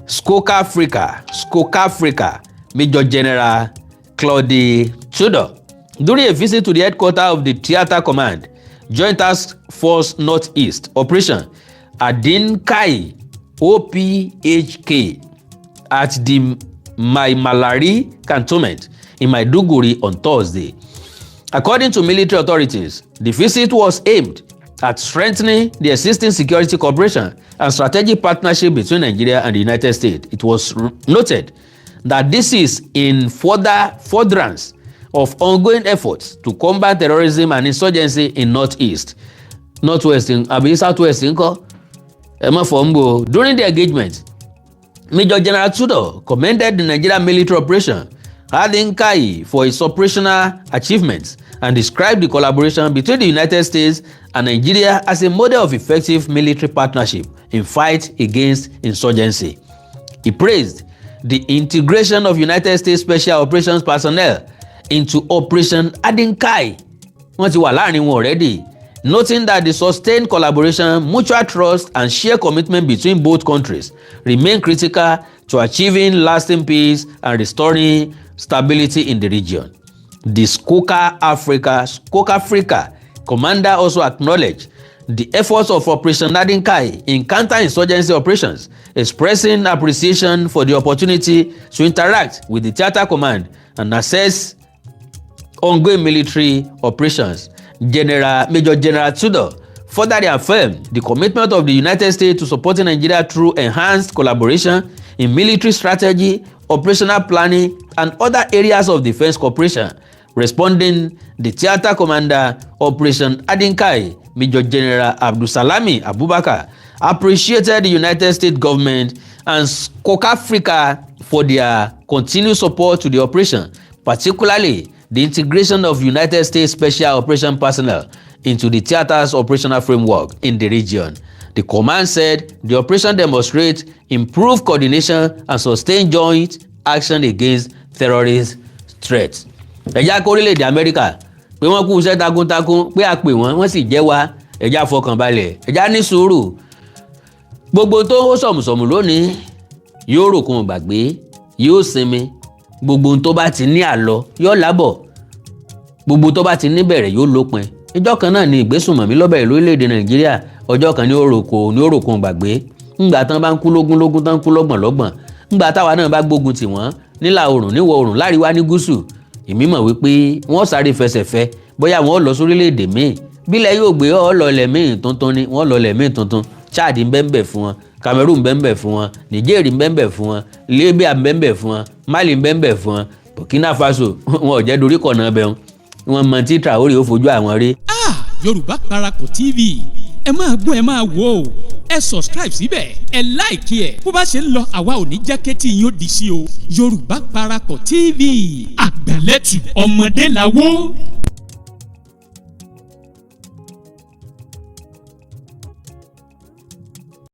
[SPEAKER 1] Skoka Africa, Major General Claude Tudor, during a visit to the headquarters of the Theatre Command, Joint Task Force Northeast Operation Adinkai OPHK at the Maimalari Cantonment in Maiduguri on Thursday. According to military authorities, the visit was aimed at strengthening the existing security cooperation and strategic partnership between Nigeria and the United States. It was noted that this is in furtherance of ongoing efforts to combat terrorism and insurgency in Northwest Southwest. During the engagement, Major General Tudor commended the Nigerian military operation Adinkai for its operational achievements and described the collaboration between the United States and Nigeria as a model of effective military partnership in fight against insurgency. He praised the integration of United States Special Operations personnel into Operation Adinkai. Wọ́n ti wà láàrin wọn already, noting that the sustained collaboration, mutual trust, and shared commitment between both countries remain critical to achieving lasting peace and restoring stability in the region. The Skoka Africa commander also acknowledged the efforts of Operation Adinkai in counter-insurgency operations, expressing appreciation for the opportunity to interact with the Theatre Command and assess ongoing military operations. Major General Tudor further reaffirmed the commitment of the United States to supporting Nigeria through enhanced collaboration in military strategy, operational planning, and other areas of defense cooperation. Responding, the Theatre Commander, Operation Adinkai, Major General Abdulsalami Abubakar, appreciated the United States government and Skoka Africa for their continued support to the operation, particularly the integration of United States Special Operations personnel into the theater's operational framework in the region. The command said the operation demonstrates improved coordination and sustained joint action against terrorist threats. Ẹ̀já kó orílẹ̀-èdè Amẹ́ríkà pé wọ́n kú iṣẹ́ takuntakun pé a pè wọ́n sì jẹ́ wa, ẹ̀já fọkànbalẹ̀, ẹ̀já ní sùúrù. Gbogbo tó ń hó sọ̀mùsọ̀mù lónìí yóò ròkun gbàgbé, yóò sinmi. Gbogbo tó bá ti ní àlọ yóò lábọ̀, gbogbo tó bá ti ní bẹ̀rẹ̀ yóò lópin. Ìjọ́ kan náà ni ìgbésùnmọ̀mí lọ́bẹ̀rẹ̀ lórílẹ̀‐èdè Nàìjíríà, ọjọ́ kan ní òròkun gbàgbé. Ńgbà tán bá ń kú lógún tán ń kú lọ́gbọ̀n, ńgbà táwa náà bá gbógun tì wọ́n nílà oòrùn níwọ̀ oòrùn láríwá ní gúúsù, èmi mọ̀ wípé wọ́n sáré fẹsẹ̀fẹ́ bóyá wọ́n lọ sórílẹ̀‐èdè míì, bílẹ̀ yóò gbé ọ́ lọlẹ̀ míì tuntun ni wọ́n lọlẹ̀ míì tuntun. Chad ń bẹ́ńbẹ̀ fún wọn, Cameroon ń bẹ́ńbẹ̀ fún wọn, Niger ń bẹ́ńbẹ̀ fún wọn, Libya ń bẹ́ńbẹ̀ fún wọn, Mali ń bẹ́ńbẹ̀ fún wọn, Burkina Faso wọn ò jẹ́ dorí kọ̀nà bẹ́ẹ̀ wọn mọ tí Traoré ó fojú àwọn rí.
[SPEAKER 5] Yorùbá Parapọ̀ TV ẹ máa gbọ́ ẹ máa wò ó, ẹ subscribe síbẹ̀, ẹ like ẹ̀, bó bá ṣe ń lọ àwa ò ní jẹ́ kétí yín ó di sí o. Yorùbá Parapọ̀ TV àgbàlẹ́tù ọmọdé làwọ̀.